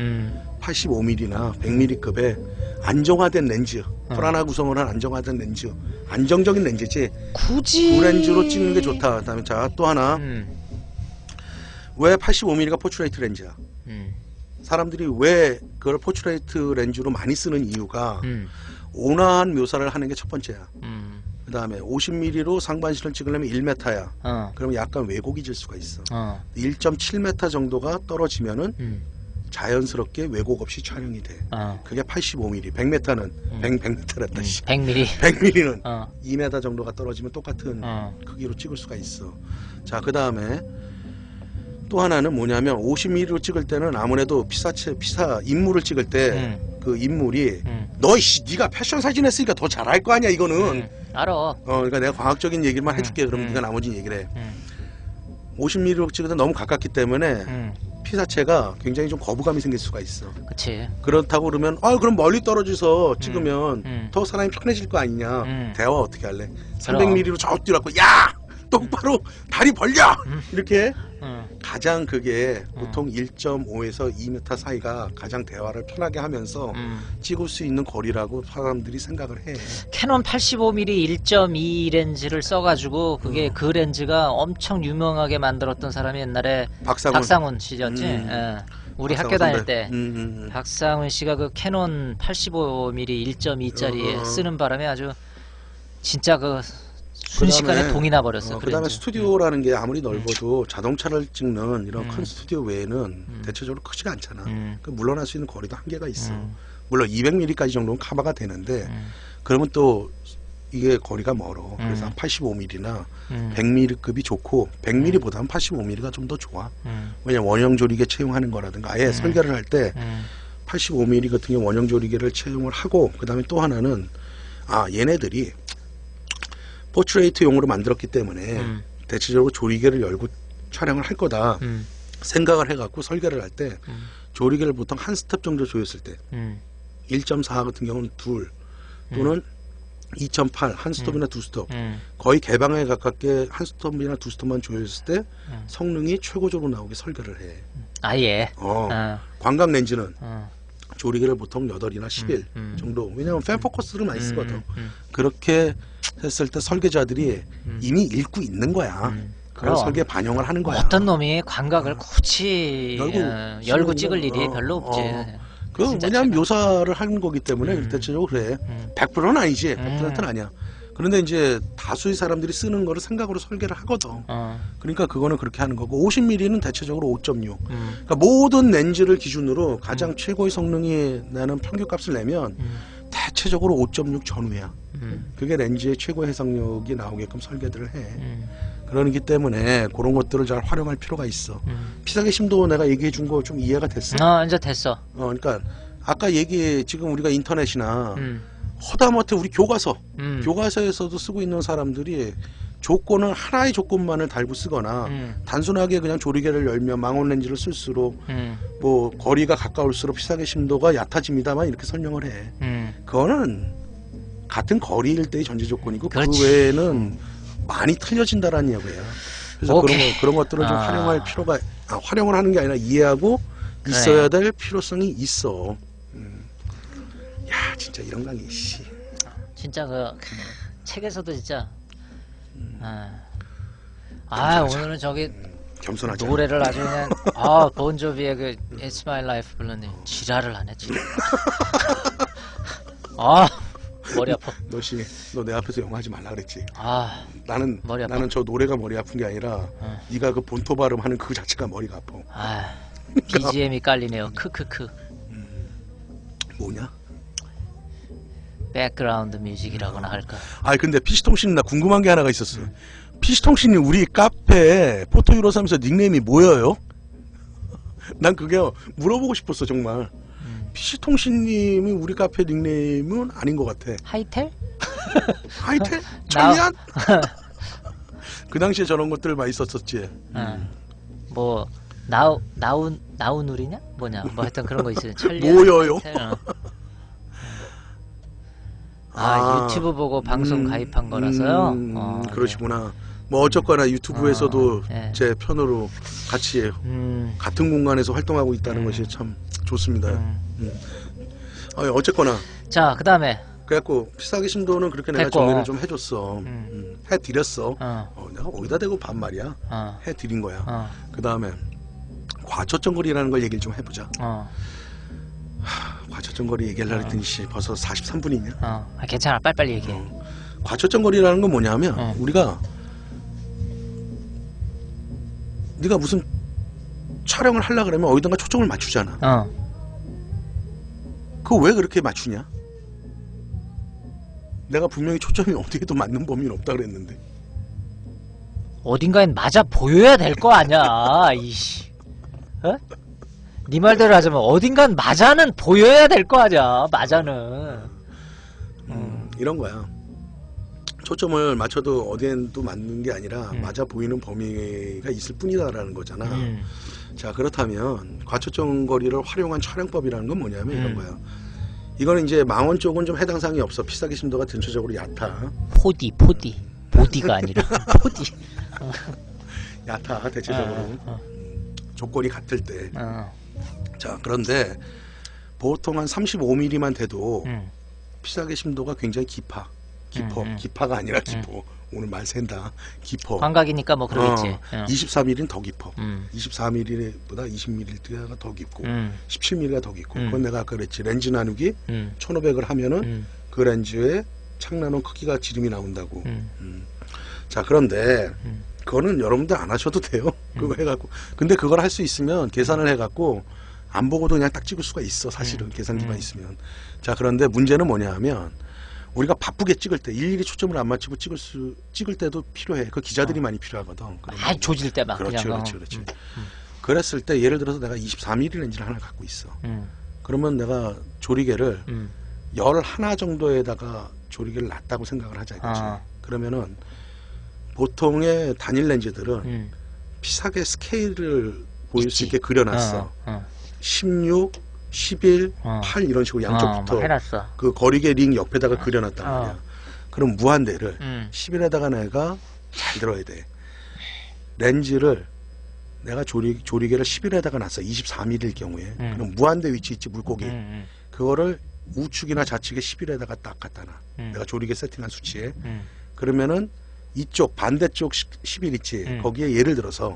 85mm나 100mm급의 안정화된 렌즈, 프라나 구성을 한 안정화된 렌즈, 안정적인 렌즈지. 굳이 그 렌즈로 찍는 게 좋다. 그다음에 자, 또 하나 왜 85mm가 포트레이트 렌즈야? 사람들이 왜 그걸 포트레이트 렌즈로 많이 쓰는 이유가 온화한 묘사를 하는 게 첫 번째야. 그 다음에 50mm로 상반신을 찍으려면 1m야. 그러면 약간 왜곡이 질 수가 있어. 1.7m 정도가 떨어지면은 자연스럽게 왜곡 없이 촬영이 돼. 그게 85mm. 100m는 100m랬다. 100mm. 100mm는 2m 정도가 떨어지면 똑같은 크기로 찍을 수가 있어. 자, 그 다음에 또 하나는 뭐냐면 50mm로 찍을 때는 아무래도 피사 인물을 찍을 때 그 인물이 네가 패션 사진 했으니까 더 잘할 거 아니야 이거는. 알아. 그러니까 내가 과학적인 얘기만 해줄게. 그럼 네가 나머지 얘기를 해. 50mm로 찍을 때 너무 가깝기 때문에 피사체가 굉장히 좀 거부감이 생길 수가 있어. 그치. 그렇다고 그러면 그럼 멀리 떨어져서 찍으면 더 사람이 편해질 거 아니냐. 대화 어떻게 할래? 300mm로 저 뛰어갖고 야! 똑바로 다리 벌려! 이렇게 가장 그게 보통 1.5에서 2m 사이가 가장 대화를 편하게 하면서 찍을 수 있는 거리라고 사람들이 생각을 해. 캐논 85mm 1.2 렌즈를 써가지고 그게 그 렌즈가 엄청 유명하게 만들었던 사람이 옛날에 박상훈 씨였지. 예. 우리 학교 다닐 때 박상훈 씨가 그 캐논 85mm 1.2짜리에 쓰는 바람에 아주 진짜 그 순식간에 동이 나버렸어. 그 다음에 스튜디오라는 게 아무리 넓어도 자동차를 찍는 이런 큰 스튜디오 외에는 대체적으로 크지가 않잖아. 그 물러날 수 있는 거리도 한계가 있어. 물론 200mm까지 정도는 커버가 되는데 그러면 또 이게 거리가 멀어. 그래서 85mm나 100mm급이 좋고 100mm보다는 85mm가 좀 더 좋아. 왜냐면 원형 조리개 채용하는 거라든가 아예 설계를 할 때 85mm 같은 경우 원형 조리개를 채용을 하고 그 다음에 또 하나는 얘네들이 포트레이트용으로 만들었기 때문에 대체적으로 조리개를 열고 촬영을 할 거다 생각을 해갖고 설계를 할 때 조리개를 보통 한 스텝 정도 조였을 때 1.4 같은 경우는 둘 또는 2.8 한 스톱이나 두 스톱 거의 개방에 가깝게 한 스톱이나 두 스톱만 조였을 때 성능이 최고적으로 나오게 설계를 해. 아예. 광각 렌즈는 조리개를 보통 8이나 11 정도. 왜냐면 팬 포커스를 많이 쓰거든. 그렇게 했을 때 설계자들이 이미 읽고 있는 거야. 그런 설계 반영을 하는 거야. 어떤 놈이 광각을 굳이 열고 찍을 일이 별로 없지. 그 왜냐면 묘사를 하는 거기 때문에 대체적으로 그래. 100%는 아니지. 100%는 아니야. 그런데 이제 다수의 사람들이 쓰는 거를 생각으로 설계를 하거든. 그러니까 그거는 그렇게 하는 거고 50mm는 대체적으로 5.6. 그러니까 모든 렌즈를 기준으로 가장 최고의 성능이 나는 평균값을 내면 대체적으로 5.6 전후야. 그게 렌즈의 최고 해상력이 나오게끔 설계들을 해. 그러기 때문에 그런 것들을 잘 활용할 필요가 있어. 피사계 심도 내가 얘기해 준 거 좀 이해가 됐어? 이제 됐어. 그러니까 아까 지금 우리가 인터넷이나 허다못해 우리 교과서에서도 쓰고 있는 사람들이 조건은 하나의 조건만을 달고 쓰거나 단순하게 그냥 조리개를 열면 망원 렌즈를 쓸수록 뭐 거리가 가까울수록 피사계 심도가 얕아집니다만 이렇게 설명을 해. 그거는 같은 거리일 때의 전제 조건이고 그렇지. 그 외에는 많이 틀려진다라는 이야기야. 그래서 그런 것들을 좀 활용할 필요가 활용을 하는 게 아니라 이해하고 있어야 될 필요성이 있어. 야 진짜 이런 강의 씨. 진짜 그 책에서도 진짜 오늘은 저기 겸손하지 노래를 아주 그냥 본조비의 그 It's My Life 불렀네. 지랄을 하네 지랄. 머리 아파. 너 내 앞에서 영어 하지 말라 그랬지. 나는 저 노래가 머리 아픈 게 아니라 네가 그 본토 발음하는 그 자체가 머리가 아파. BGM이 깔리네요. 크크크. 뭐냐? 백그라운드 뮤직이라고나 할까. 근데 PC통신 나 궁금한 게 하나가 있었어. PC통신이 우리 카페 포토유로3에서 닉네임이 뭐예요? 난 그게 물어보고 싶었어 정말. PC통신님이 우리 카페 닉네임은 아닌 것 같아. 하이텔? 하이텔? 천리안? 그 당시에 저런 것들 많이 썼었지. 뭐 나우누리냐? 뭐냐? 뭐 하여튼 그런 거 있어요. 뭐여요? 유튜브 보고 방송 가입한 거라서요. 그러시구나. 뭐 어쨌거나 유튜브에서도 제 편으로 같이 같은 공간에서 활동하고 있다는 것이 참 좋습니다. 어쨌거나 자 그 다음에 그래갖고 피사계 심도는 그렇게 내가 정리를 좀 해줬어. 해드렸어. 내가 어디다 대고 반말이야. 해드린 거야. 그 다음에 과초점거리라는 걸 얘기를 좀 해보자. 과초점거리 얘기하려고 했더니 벌써 43분이냐? 괜찮아 빨리빨리 얘기해. 과초점거리라는 건 뭐냐면 우리가 네가 무슨 촬영을 하려고 그러면 어디던가 초점을 맞추잖아. 그거 왜 그렇게 맞추냐? 내가 분명히 초점이 어디에도 맞는 범위는 없다 그랬는데. 어딘가엔 맞아 보여야 될 거 아니야. 이씨. 네 말대로 하자면 어딘간 맞아는 보여야 될 거 아니야. 맞아는. 이런 거야. 초점을 맞춰도 어디에도 맞는 게 아니라 맞아 보이는 범위가 있을 뿐이다라는 거잖아. 자 그렇다면 과초점 거리를 활용한 촬영법이라는 건 뭐냐면 이런 거야. 이거는 이제 망원 쪽은 좀 해당 사항이 없어. 피사계 심도가 전체적으로 얕아. 보디가 아니라 포디. 얕아 대체적으로. 조건이 같을 때. 자 그런데 보통 한 35mm만 돼도 피사계 심도가 굉장히 깊어. 깊어가 아니라 깊어. 오늘 말 샌다. 깊어. 광각이니까 뭐 그러겠지. 24mm는 더 깊어. 24mm보다 20mm가 더 깊고 17mm가 더 깊고 그건 내가 아까 그랬지. 렌즈 나누기 1500을 하면은 그 렌즈의 창 나눈 크기가 지름이 나온다고. 자 그런데 그거는 여러분들 안 하셔도 돼요. 그거 해갖고. 근데 그걸 할 수 있으면 계산을 해갖고 안 보고도 그냥 딱 찍을 수가 있어. 사실은 계산기만 있으면. 자 그런데 문제는 뭐냐 하면 우리가 바쁘게 찍을 때 일일이 초점을 안 맞추고 찍을 때도 필요해. 그 기자들이 많이 필요하거든. 조질 때만. 그렇지. 그랬을 때 예를 들어서 내가 24mm 렌즈를 하나 갖고 있어. 그러면 내가 조리개를 11 정도에다가 조리개를 놨다고 생각을 하자 이거지. 그러면은 보통의 단일 렌즈들은 피사계 스케일을 보일 수 있게 그려놨어. 16, 11, 8 이런 식으로 양쪽부터 해놨어. 그 거리개 링 옆에다가 그려놨단 말이야. 그럼 무한대를 10일에다가 내가 잘 들어야 돼. 렌즈를 내가 조리개를 10일에다가 놨어. 24mm일 경우에. 그럼 무한대 위치 있지 물고기. 그거를 우측이나 좌측에 10일에다가 딱 갖다 놔. 내가 조리개 세팅한 수치에. 그러면은 이쪽 반대쪽 10일 있지. 거기에 예를 들어서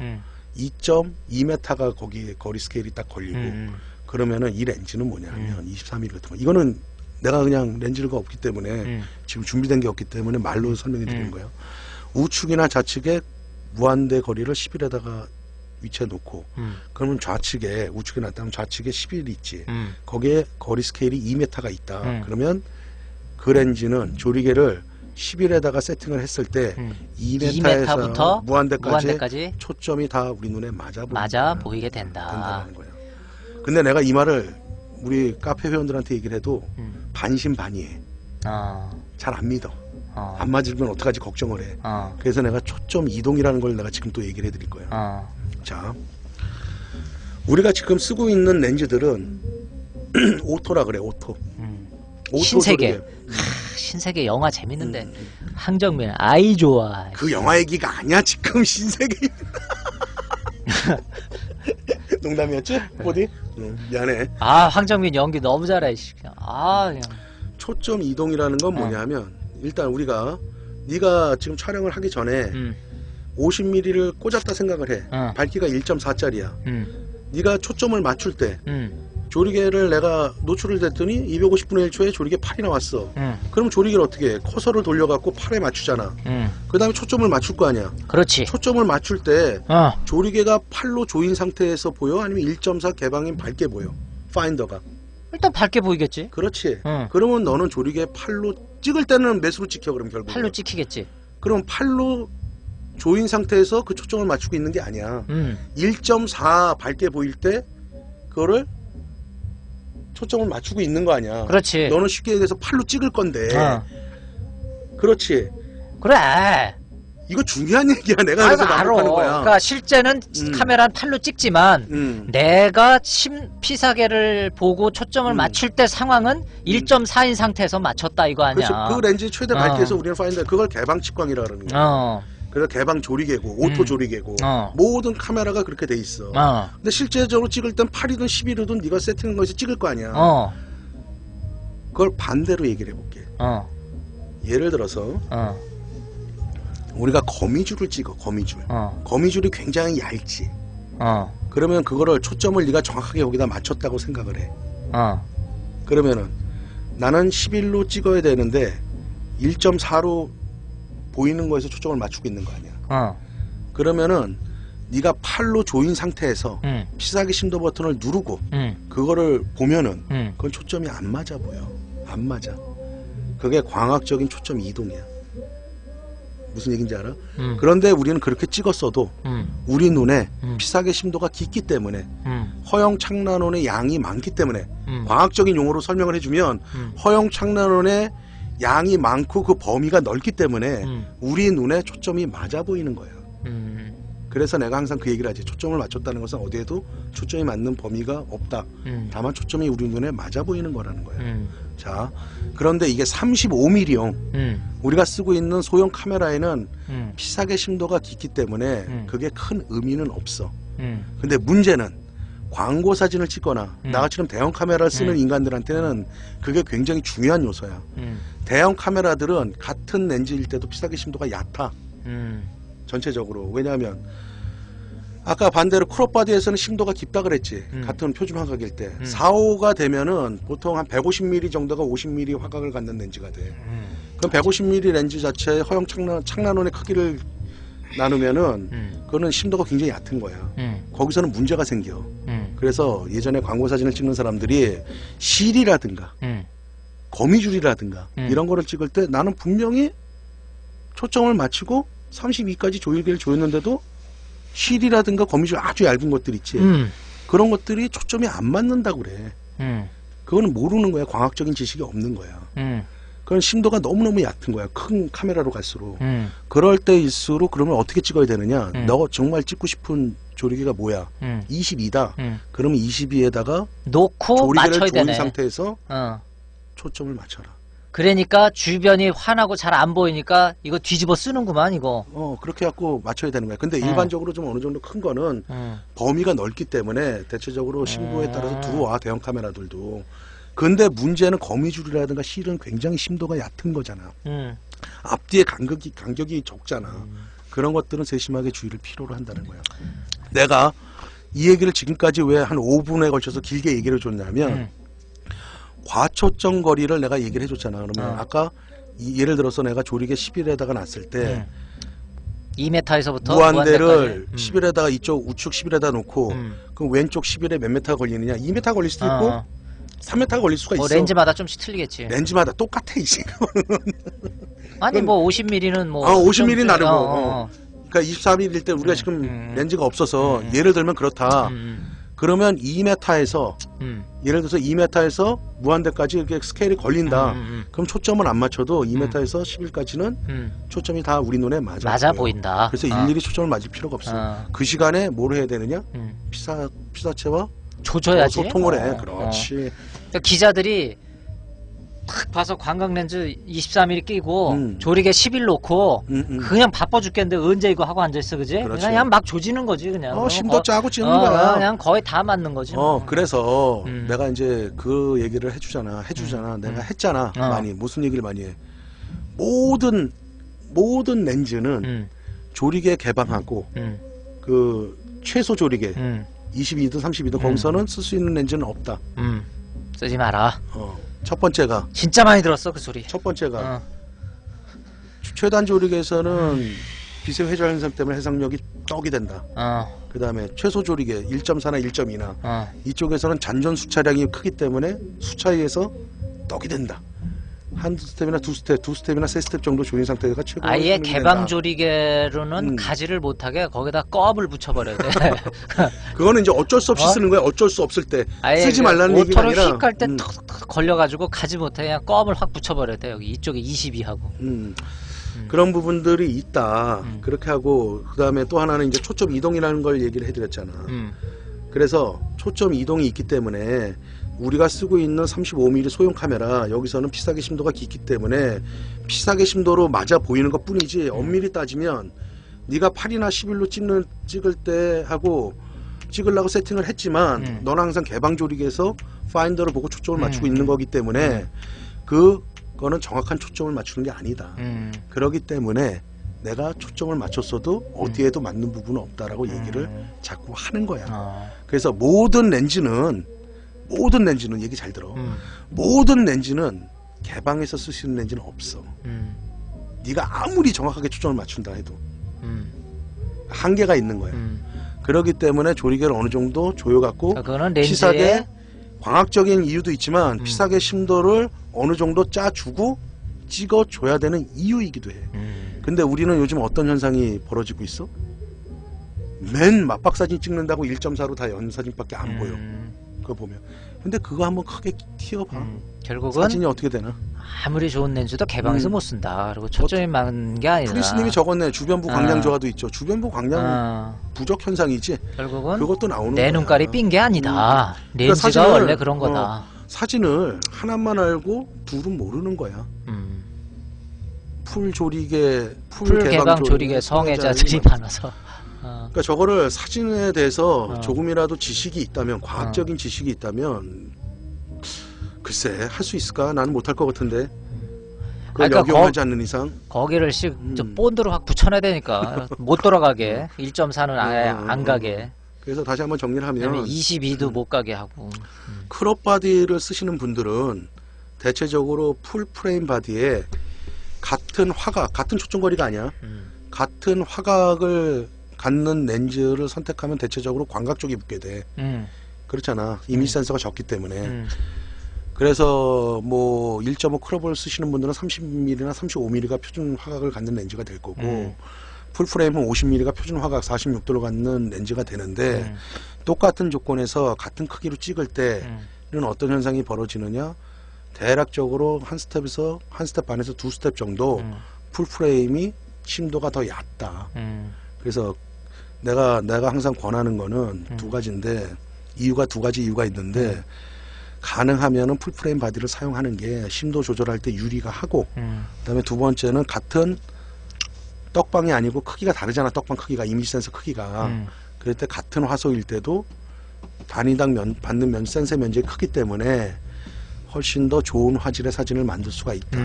2.2m가 거기에 거리 스케일이 딱 걸리고 그러면은 이 렌즈는 뭐냐면 23mm 같은 거. 이거는 내가 그냥 렌즈가 없기 때문에 지금 준비된 게 없기 때문에 말로 설명해 드리는 거예요. 우측이나 좌측에 무한대 거리를 10일에다가 위치해 놓고 그러면 좌측에 우측에 놨다면 좌측에 10일 있지. 거기에 거리 스케일이 2m가 있다. 그러면 그 렌즈는 조리개를 10일에다가 세팅을 했을 때 2m에서 무한대까지 초점이 다 우리 눈에 맞아 보이게 된다는 거예요. 근데 내가 이 말을 우리 카페 회원들한테 얘기를 해도 반신반의해. 잘 안 믿어. 안 맞으면 어떡하지 걱정을 해. 그래서 내가 초점 이동이라는 걸 내가 지금 또 얘기를 해드릴 거예요. 자, 우리가 지금 쓰고 있는 렌즈들은 오토라 그래. 오토 신세계. 신세계 영화 재밌는데 황정민 아이 좋아. 그 영화 얘기가 아니야 지금 신세계. 농담이었지? 어디? 미안해. 황정민 연기 너무 잘해. 그냥. 초점 이동이라는 건 뭐냐면 일단 우리가 네가 지금 촬영을 하기 전에 50mm를 꽂았다 생각을 해. 밝기가 1.4짜리야. 네가 초점을 맞출 때 조리개를 내가 노출을 됐더니 250분의 1초에 조리개 8이 나왔어. 그럼 조리개를 어떻게 해? 커서를 돌려갖고 8에 맞추잖아. 그 다음에 초점을 맞출 거 아니야. 그렇지. 초점을 맞출 때 조리개가 8로 조인 상태에서 보여? 아니면 1.4 개방인 밝게 보여? 파인더가. 일단 밝게 보이겠지. 그렇지. 그러면 너는 조리개 8로 찍을 때는 몇으로 찍혀 그럼 결국? 8로 찍히겠지. 그럼 8로 조인 상태에서 그 초점을 맞추고 있는 게 아니야. 1.4 밝게 보일 때 그거를 초점을 맞추고 있는 거 아니야. 그렇지. 너는 쉽게 얘기해서 8로 찍을 건데. 그렇지. 그래. 이거 중요한 얘기야. 내가 그래서 반복하는 거야. 그러니까 실제는 카메라는 8로 찍지만 내가 피사계를 보고 초점을 맞출 때 상황은 1.4인 상태에서 맞췄다 이거 아니야. 그렇지. 그 렌즈 최대 밝기에서 우리는 파인더 그걸 개방 측광이라 그러는 거야. 그래서 개방 조리개고 오토 조리개고 모든 카메라가 그렇게 돼 있어. 근데 실제적으로 찍을 땐 8이든 11이든 네가 세팅한 거에서 찍을 거 아니야. 그걸 반대로 얘기를 해볼게. 예를 들어서 우리가 거미줄을 찍어. 거미줄. 거미줄이 굉장히 얇지. 그러면 그거를 초점을 네가 정확하게 여기다 맞췄다고 생각을 해. 그러면은 나는 11로 찍어야 되는데 1.4로 보이는 거에서 초점을 맞추고 있는 거 아니야. 그러면은 네가 8로 조인 상태에서 피사기 심도 버튼을 누르고 그거를 보면은 그건 초점이 안 맞아 보여. 안 맞아. 그게 광학적인 초점 이동이야. 무슨 얘기인지 알아? 그런데 우리는 그렇게 찍었어도 우리 눈에 피사계 심도가 깊기 때문에 허용 창란원의 양이 많기 때문에 광학적인 용어로 설명을 해주면 허용 창란원의 양이 많고 그 범위가 넓기 때문에 우리 눈에 초점이 맞아 보이는 거야. 그래서 내가 항상 그 얘기를 하지. 초점을 맞췄다는 것은 어디에도 초점이 맞는 범위가 없다. 다만 초점이 우리 눈에 맞아 보이는 거라는 거야. 자, 그런데 이게 35mm용 우리가 쓰고 있는 소형 카메라에는 피사계 심도가 깊기 때문에 그게 큰 의미는 없어. 근데 문제는 광고 사진을 찍거나 나처럼 대형 카메라를 쓰는 인간들한테는 그게 굉장히 중요한 요소야. 대형 카메라들은 같은 렌즈일 때도 피사계 심도가 얕아. 전체적으로. 왜냐하면 아까 반대로 크롭바디에서는 심도가 깊다 그랬지. 같은 표준 화각일 때 4호가 되면은 보통 한 150mm 정도가 50mm 화각을 갖는 렌즈가 돼. 그럼 150mm 렌즈 자체의 허용 창란원의 크기를 나누면은 그거는 심도가 굉장히 얕은 거야. 거기서는 문제가 생겨. 그래서 예전에 광고 사진을 찍는 사람들이 실이라든가 거미줄이라든가 이런 거를 찍을 때 나는 분명히 초점을 맞추고 32까지 조일기를 조였는데도 실이라든가 거미줄 아주 얇은 것들 있지. 그런 것들이 초점이 안 맞는다고 그래. 그거는 모르는 거야. 광학적인 지식이 없는 거야. 그건 심도가 너무너무 얕은 거야. 큰 카메라로 갈수록. 그럴 때일수록 그러면 어떻게 찍어야 되느냐. 너 정말 찍고 싶은 조리개가 뭐야? 22다. 그러면 22에다가 놓고 조리개를 맞춰야 조인 되네. 상태에서 초점을 맞춰라. 그러니까 주변이 환하고 잘 안 보이니까 이거 뒤집어 쓰는구만 이거. 그렇게 갖고 맞춰야 되는 거야. 근데 일반적으로 좀 어느 정도 큰 거는 범위가 넓기 때문에 대체적으로 심도에 따라서 들어와, 대형 카메라들도. 근데 문제는 거미줄이라든가 실은 굉장히 심도가 얕은 거잖아. 앞뒤에 간격이 적잖아. 그런 것들은 세심하게 주의를 필요로 한다는 거야. 내가 이 얘기를 지금까지 왜 한 5분에 걸쳐서 길게 얘기를 줬냐면 과초점 거리를 내가 얘기를 해줬잖아. 그러면 아까 예를 들어서 내가 조리개 11에다가 놨을 때 2m에서부터 무한대를 11에다가 이쪽 우측 11에다 놓고 그럼 왼쪽 11에 몇 m 걸리느냐? 2m 걸릴 수도 있고 3m 걸릴 수가 있어. 렌즈마다 좀씩 틀리겠지. 렌즈마다 똑같아 이제. 아니 뭐 50mm는 뭐 50mm 다르고. 그러니까 24mm일 때 우리가 지금 렌즈가 없어서 예를 들면 그렇다. 그러면 2m에서 예를 들어서 2m에서 무한대까지 이렇게 스케일이 걸린다. 그럼 초점을 안 맞춰도 2m에서 11까지는 초점이 다 우리 눈에 맞아 보인다. 그래서 일일이 초점을 맞을 필요가 없어. 그 시간에 뭘 해야 되느냐? 피사체와 조져야지. 소통을 해. 그렇지. 그러니까 기자들이 탁 봐서 관광렌즈 24mm 끼고 조리개 11 놓고 그냥 바빠 죽겠는데 언제 이거 하고 앉아있어, 그지? 그렇지. 그냥 막 조지는 거지 그냥. 심도 짜고 찍는 거야. 그냥 거의 다 맞는 거지. 그래서 내가 이제 그 얘기를 해주잖아. 내가 했잖아. 많이. 무슨 얘기를 많이 해. 모든 렌즈는 조리개 개방하고 그 최소 조리개 22든 32든 거기서는 쓸 수 있는 렌즈는 없다. 쓰지 마라. 첫 번째가 진짜 많이 들었어 그 소리. 첫 번째가 최단 조리개에서는 빛의 회전 현상 때문에 해상력이 떡이 된다. 그 다음에 최소 조리개 1.4나 1.2나 이쪽에서는 잔존 수차량이 크기 때문에 수차에서 떡이 된다. 한 스텝이나 두 스텝이나 세 스텝 정도 조인 상태가 최고. 아예 개방 조리개로는 가지를 못하게 거기다 껍을 붙여버려야 돼. 그거는 이제 어쩔 수 없이 쓰는 거야. 어쩔 수 없을 때 쓰지 말라는 얘기가 아니라 아니라. 오토로 휙 할 때 턱 걸려가지고 가지 못해 그냥 껍을 확 붙여버려야 돼. 여기 이쪽에 22하고. 그런 부분들이 있다. 그렇게 하고 그 다음에 또 하나는 이제 초점 이동이라는 걸 얘기를 해드렸잖아. 그래서 초점 이동이 있기 때문에 우리가 쓰고 있는 35mm 소형 카메라 여기서는 피사계 심도가 깊기 때문에 피사계 심도로 맞아 보이는 것 뿐이지 엄밀히 따지면 네가 8이나 11로 찍을 때 하고 찍으려고 세팅을 했지만 너는 항상 개방 조리개에서 파인더를 보고 초점을 맞추고 있는 거기 때문에 그거는 정확한 초점을 맞추는 게 아니다. 그렇기 때문에 내가 초점을 맞췄어도 어디에도 맞는 부분은 없다라고 얘기를 자꾸 하는 거야. 그래서 모든 렌즈는 얘기 잘 들어. 모든 렌즈는 개방해서 쓸 수 있는 렌즈는 없어. 네가 아무리 정확하게 초점을 맞춘다 해도 한계가 있는 거야. 그렇기 때문에 조리개를 어느 정도 조여갖고 피사계 광학적인 이유도 있지만 피사계 심도를 어느 정도 짜주고 찍어줘야 되는 이유이기도 해. 근데 우리는 요즘 어떤 현상이 벌어지고 있어? 맨 맞박사진 찍는다고 1.4로 다 연사진밖에 안 보여. 그거 보면. 근데 그거 한번 크게 튀어봐. 결국은 사진이 어떻게 되나? 아무리 좋은 렌즈도 개방해서 못 쓴다. 그리고 초점이 많은 게 아니다. 프린스님이 적었네. 주변부 광량 저하도 있죠. 주변부 광량 부족 현상이지. 결국은 그것도 나오는 내 눈깔이 삔 게 아니다. 렌즈가 그러니까 원래 그런 거다. 사진을 하나만 알고 둘은 모르는 거야. 풀 개방 조리개 성애자들이 많아서. 그러니까 저거를 사진에 대해서 조금이라도 지식이 있다면, 과학적인 지식이 있다면 글쎄 할 수 있을까? 나는 못할 것 같은데. 그걸 역용하지 않는 이상 거기를 본드로 확 붙여놔야 되니까 못 돌아가게 1.4는 아예 안 가게. 그래서 다시 한번 정리를 하면 22도 못 가게 하고. 크롭 바디를 쓰시는 분들은 대체적으로 풀 프레임 바디에 같은 화각, 같은 초점거리가 아니야. 같은 화각을 갖는 렌즈를 선택하면 대체적으로 광각 쪽이 붙게 돼. 그렇잖아. 이미지 센서가 적기 때문에. 그래서 뭐 1.5 크롭을 쓰시는 분들은 30mm나 35mm가 표준 화각을 갖는 렌즈가 될 거고 풀프레임은 50mm가 표준 화각 46도로 갖는 렌즈가 되는데 똑같은 조건에서 같은 크기로 찍을 때는 어떤 현상이 벌어지느냐, 대략적으로 한 스텝 반에서 두 스텝 정도 풀프레임이 심도가 더 얕다. 그래서 내가 항상 권하는 거는 두 가지인데 두 가지 이유가 있는데 가능하면은 풀프레임 바디를 사용하는 게 심도 조절할 때 유리가 하고 그다음에 두 번째는 같은 떡방이 아니고 크기가 다르잖아. 떡방 크기가 이미지 센서 크기가 그럴 때 같은 화소일 때도 단위당 받는 센서 면적이 크기 때문에 훨씬 더 좋은 화질의 사진을 만들 수가 있다.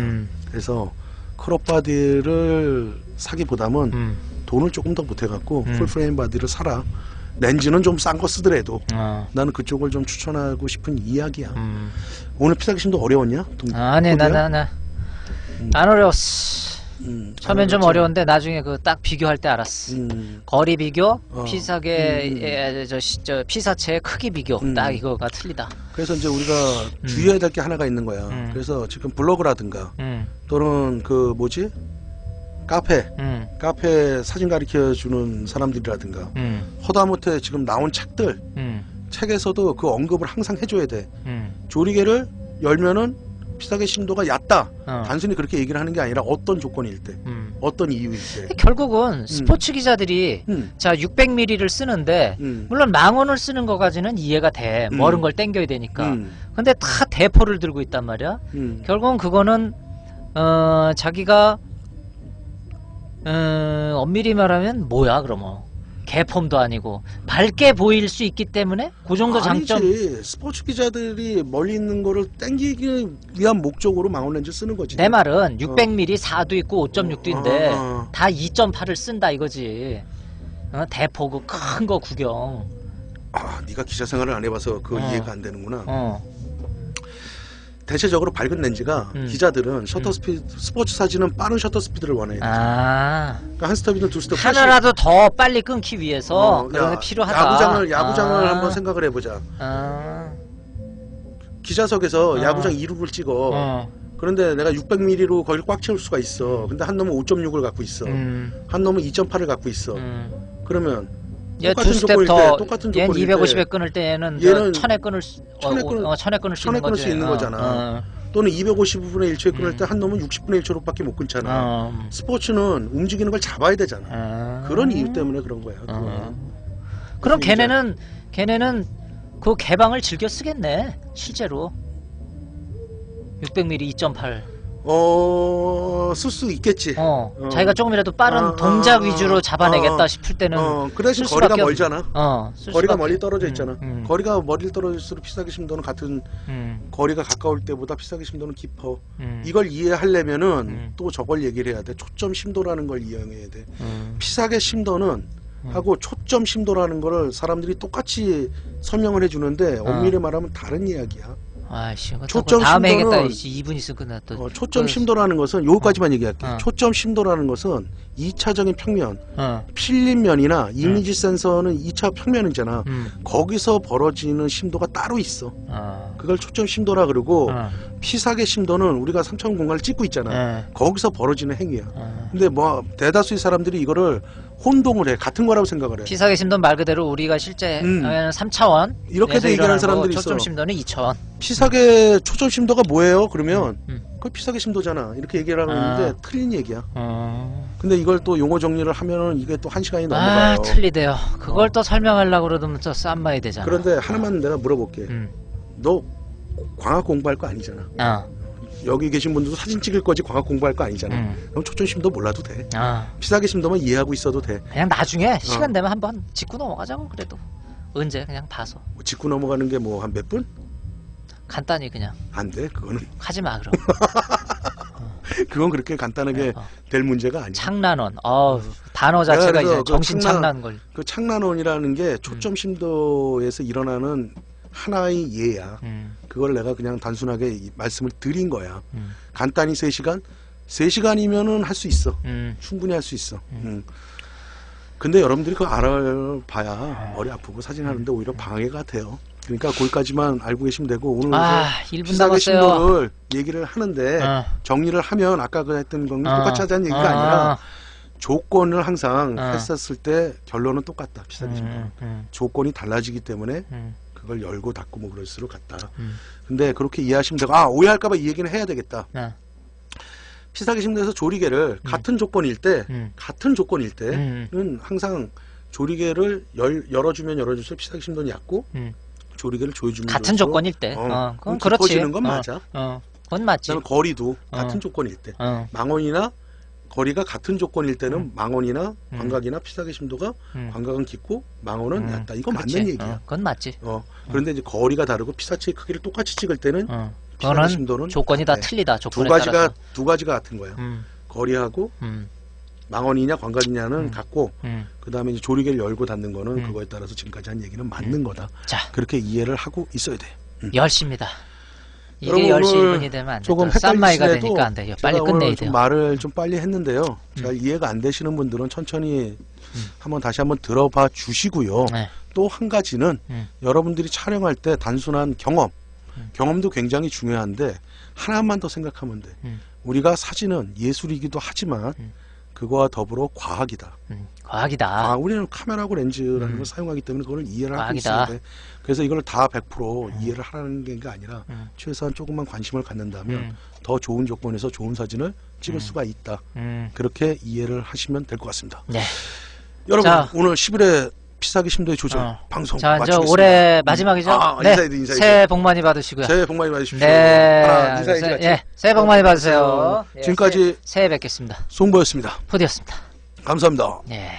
그래서 크롭 바디를 사기보다는 돈을 조금 더 보태갖고 풀프레임 바디를 사라. 렌즈는 좀 싼 거 쓰더라도 나는 그쪽을 좀 추천하고 싶은 이야기야. 오늘 피사기 심도 어려웠냐? 아니 나 안 어려웠어. 처음엔 좀 어려운데 나중에 그 딱 비교할 때 알았어. 거리 비교, 피사계 저 피사체의 크기 비교 딱 이거가 틀리다. 그래서 이제 우리가 주의해야 될 게 하나가 있는 거야. 그래서 지금 블로그라든가 또는 그 뭐지? 카페 사진 가르쳐 주는 사람들이라든가 허다못해 지금 나온 책들 책에서도 그 언급을 항상 해줘야 돼. 조리개를 열면은 피사계 심도가 얕다. 단순히 그렇게 얘기를 하는 게 아니라 어떤 조건일 때, 어떤 이유일 때. 결국은 스포츠 기자들이 자 600mm를 쓰는데 물론 망원을 쓰는 거까지는 이해가 돼. 멀은 걸 당겨야 되니까. 근데 다 대포를 들고 있단 말이야. 결국은 그거는 자기가 엄밀히 말하면 뭐야 그러면 개폼도 아니고 밝게 보일 수 있기 때문에 그 정도 장점. 아니지. 스포츠 기자들이 멀리 있는 거를 땡기기 위한 목적으로 망원 렌즈 쓰는 거지. 내 말은 600mm 4도 있고 5.6도 인데 다 2.8을 쓴다 이거지. 대포 그 큰 거 구경. 네가 기자 생활을 안 해봐서 그 이해가 안 되는구나. 대체적으로 밝은 렌즈가 기자들은 셔터 스피드, 스포츠 사진은 빠른 셔터 스피드를 원해요. 그러니까 한 스텝이든 두 스텝 하나라도 더 빨리 끊기 위해서 그런 게 필요하다. 야구장을 한번 생각을 해보자. 기자석에서 야구장 2룩을 찍어. 그런데 내가 600mm로 거기를 꽉 채울 수가 있어. 근데 한 놈은 5.6을 갖고 있어. 한 놈은 2.8을 갖고 있어. 그러면 얘 두 스텝 더, 얘는 250에 끊을 때 얘는 1000에 끊을 수, 1000에 끊을 수 있는 거잖아. 또는 250분의 1초에 끊을 때 한 놈은 60분의 1초로밖에 못 끊잖아. 스포츠는 움직이는 걸 잡아야 되잖아. 그런 이유 때문에 그런 거야. 그럼 걔네는 그 개방을 즐겨 쓰겠네. 실제로 600mm 2.8 쓸 수 있겠지. 자기가 조금이라도 빠른 동작 위주로 잡아내겠다 싶을 때는. 그 대신 거리가 멀잖아. 거리가 멀리 떨어져 음, 있잖아. 거리가 멀리 떨어질수록 피사기 심도는 같은 거리가 가까울 때보다 피사기 심도는 깊어. 이걸 이해하려면은 또 저걸 얘기를 해야 돼. 초점 심도라는 걸 이해해야 돼. 피사계 심도는 하고 초점 심도라는 거를 사람들이 똑같이 설명을 해주는데 엄밀히 말하면 다른 이야기야. 아이씨, 초점 다음에 심도는 해야겠다. 2분 있으면 끝났다. 초점 심도라는 것은 요거까지만 얘기할게. 초점 심도라는 것은 2차적인 평면, 필름면이나 이미지 센서는 2차 평면이잖아. 거기서 벌어지는 심도가 따로 있어. 그걸 초점 심도라 그러고 피사계 심도는 우리가 3차원 공간을 찍고 있잖아. 거기서 벌어지는 행위야. 근데 뭐 대다수의 사람들이 이거를 혼동을 해. 같은 거라고 생각을 해. 피사계 심도는 말 그대로 우리가 실제 3차원 이렇게도 얘기하는 사람들이 있어. 초점 심도는 2차원. 피사계 초점 심도가 뭐예요? 그러면 그 피사계 심도잖아. 이렇게 얘기를 하는데 틀린 얘기야. 근데 이걸 또 용어 정리를 하면은 이게 또 1시간이 넘어가요. 틀리대요. 그걸 또 설명하려고 그러면 또 쌈마야 되잖아. 그런데 하나만 내가 물어볼게. 너 광학 공부할 거 아니잖아. 여기 계신 분들도 사진 찍을 거지 광학 공부할 거 아니잖아. 그럼 초점 심도 몰라도 돼. 피사계 심도만 이해하고 있어도 돼. 그냥 나중에 시간 되면 한번 짚고 넘어가자고. 그래도 언제 그냥 봐서. 짚고 넘어가는 게 뭐 한 몇 분? 간단히 그냥. 안 돼. 그거는 하지 마 그럼. 그건 그렇게 간단하게 될 문제가 아니야. 창란원. 단어 자체가 이제 정신 창난 걸. 그 창란원이라는 게 초점 심도에서 일어나는 하나의 예야. 그걸 내가 그냥 단순하게 말씀을 드린 거야. 간단히 3시간? 3시간이면은 할 수 있어. 충분히 할 수 있어. 근데 여러분들이 그거 알아봐야 머리 아프고 사진하는데 오히려 방해가 돼요. 그러니까 거기까지만 알고 계시면 되고 오늘 1분 피사계 심도를 얘기를 하는데 정리를 하면 아까 그 했던 건 똑같이 하자는 얘기가 아니라 조건을 항상 했었을 때 결론은 똑같다. 피사계 심도. 조건이 달라지기 때문에 그걸 열고 닫고 뭐 그럴수록 같다. 근데 그렇게 이해하시면 되고 오해할까봐 이 얘기는 해야 되겠다. 피사계 심도에서 조리개를 같은 조건일 때는 항상 조리개를 열어주면 열어줄수록 피사기 심도는 얕고 조리개를 조여주면 같은 조건일 때. 그건 그렇지. 깊어지는 건 맞아. 그건 맞지. 그다음에 거리도 같은 조건일 때. 망원이나 거리가 같은 조건일 때는 망원이나 광각이나 피사기 심도가 광각은 깊고 망원은 얕다. 이건 그렇지. 맞는 얘기야. 그건 맞지. 그런데 이제 거리가 다르고 피사체의 크기를 똑같이 찍을 때는 그거는 심도는 조건이 다 틀리다. 조건에 따라서. 두 가지가 같은 거야. 거리하고 망원이냐 광각이냐는 같고 그다음에 이제 조리개를 열고 닫는 거는 그거에 따라서 지금까지 한 얘기는 맞는 거다. 자, 그렇게 이해를 하고 있어야 돼. 10시입니다. 이게 10시 1분이 되면 안 돼. 조금 싼마이가 헷갈리시더라도 되니까 안 돼요. 빨리 끝내야 돼요. 말을 좀 빨리 했는데요. 잘 이해가 안 되시는 분들은 천천히 다시 한번 들어봐 주시고요. 네. 또 한 가지는 여러분들이 촬영할 때 단순한 경험도 굉장히 중요한데 하나만 더 생각하면 돼. 우리가 예술이기도 하지만 그거와 더불어 과학이다. 과학이다. 우리는 카메라하고 렌즈라는 걸 사용하기 때문에 그걸 이해를 하고 있어야 돼. 그래서 이걸 다 100% 이해를 하라는 게 아니라 최소한 조금만 관심을 갖는다면 더 좋은 조건에서 좋은 사진을 찍을 수가 있다. 그렇게 이해를 하시면 될 것 같습니다. 네. 여러분 오늘 10일에 피사기 심도의 조절 방송 자, 이제 마치겠습니다. 올해 마지막이죠? 네. 인사해. 새해 복 많이 받으시고요. 새해 복 많이 받으십시오. 네. 인사해. 예, 새해 복 많이 받으세요. 지금까지 새해 뵙겠습니다. 송보였습니다. 푸디였습니다. 감사합니다. 네.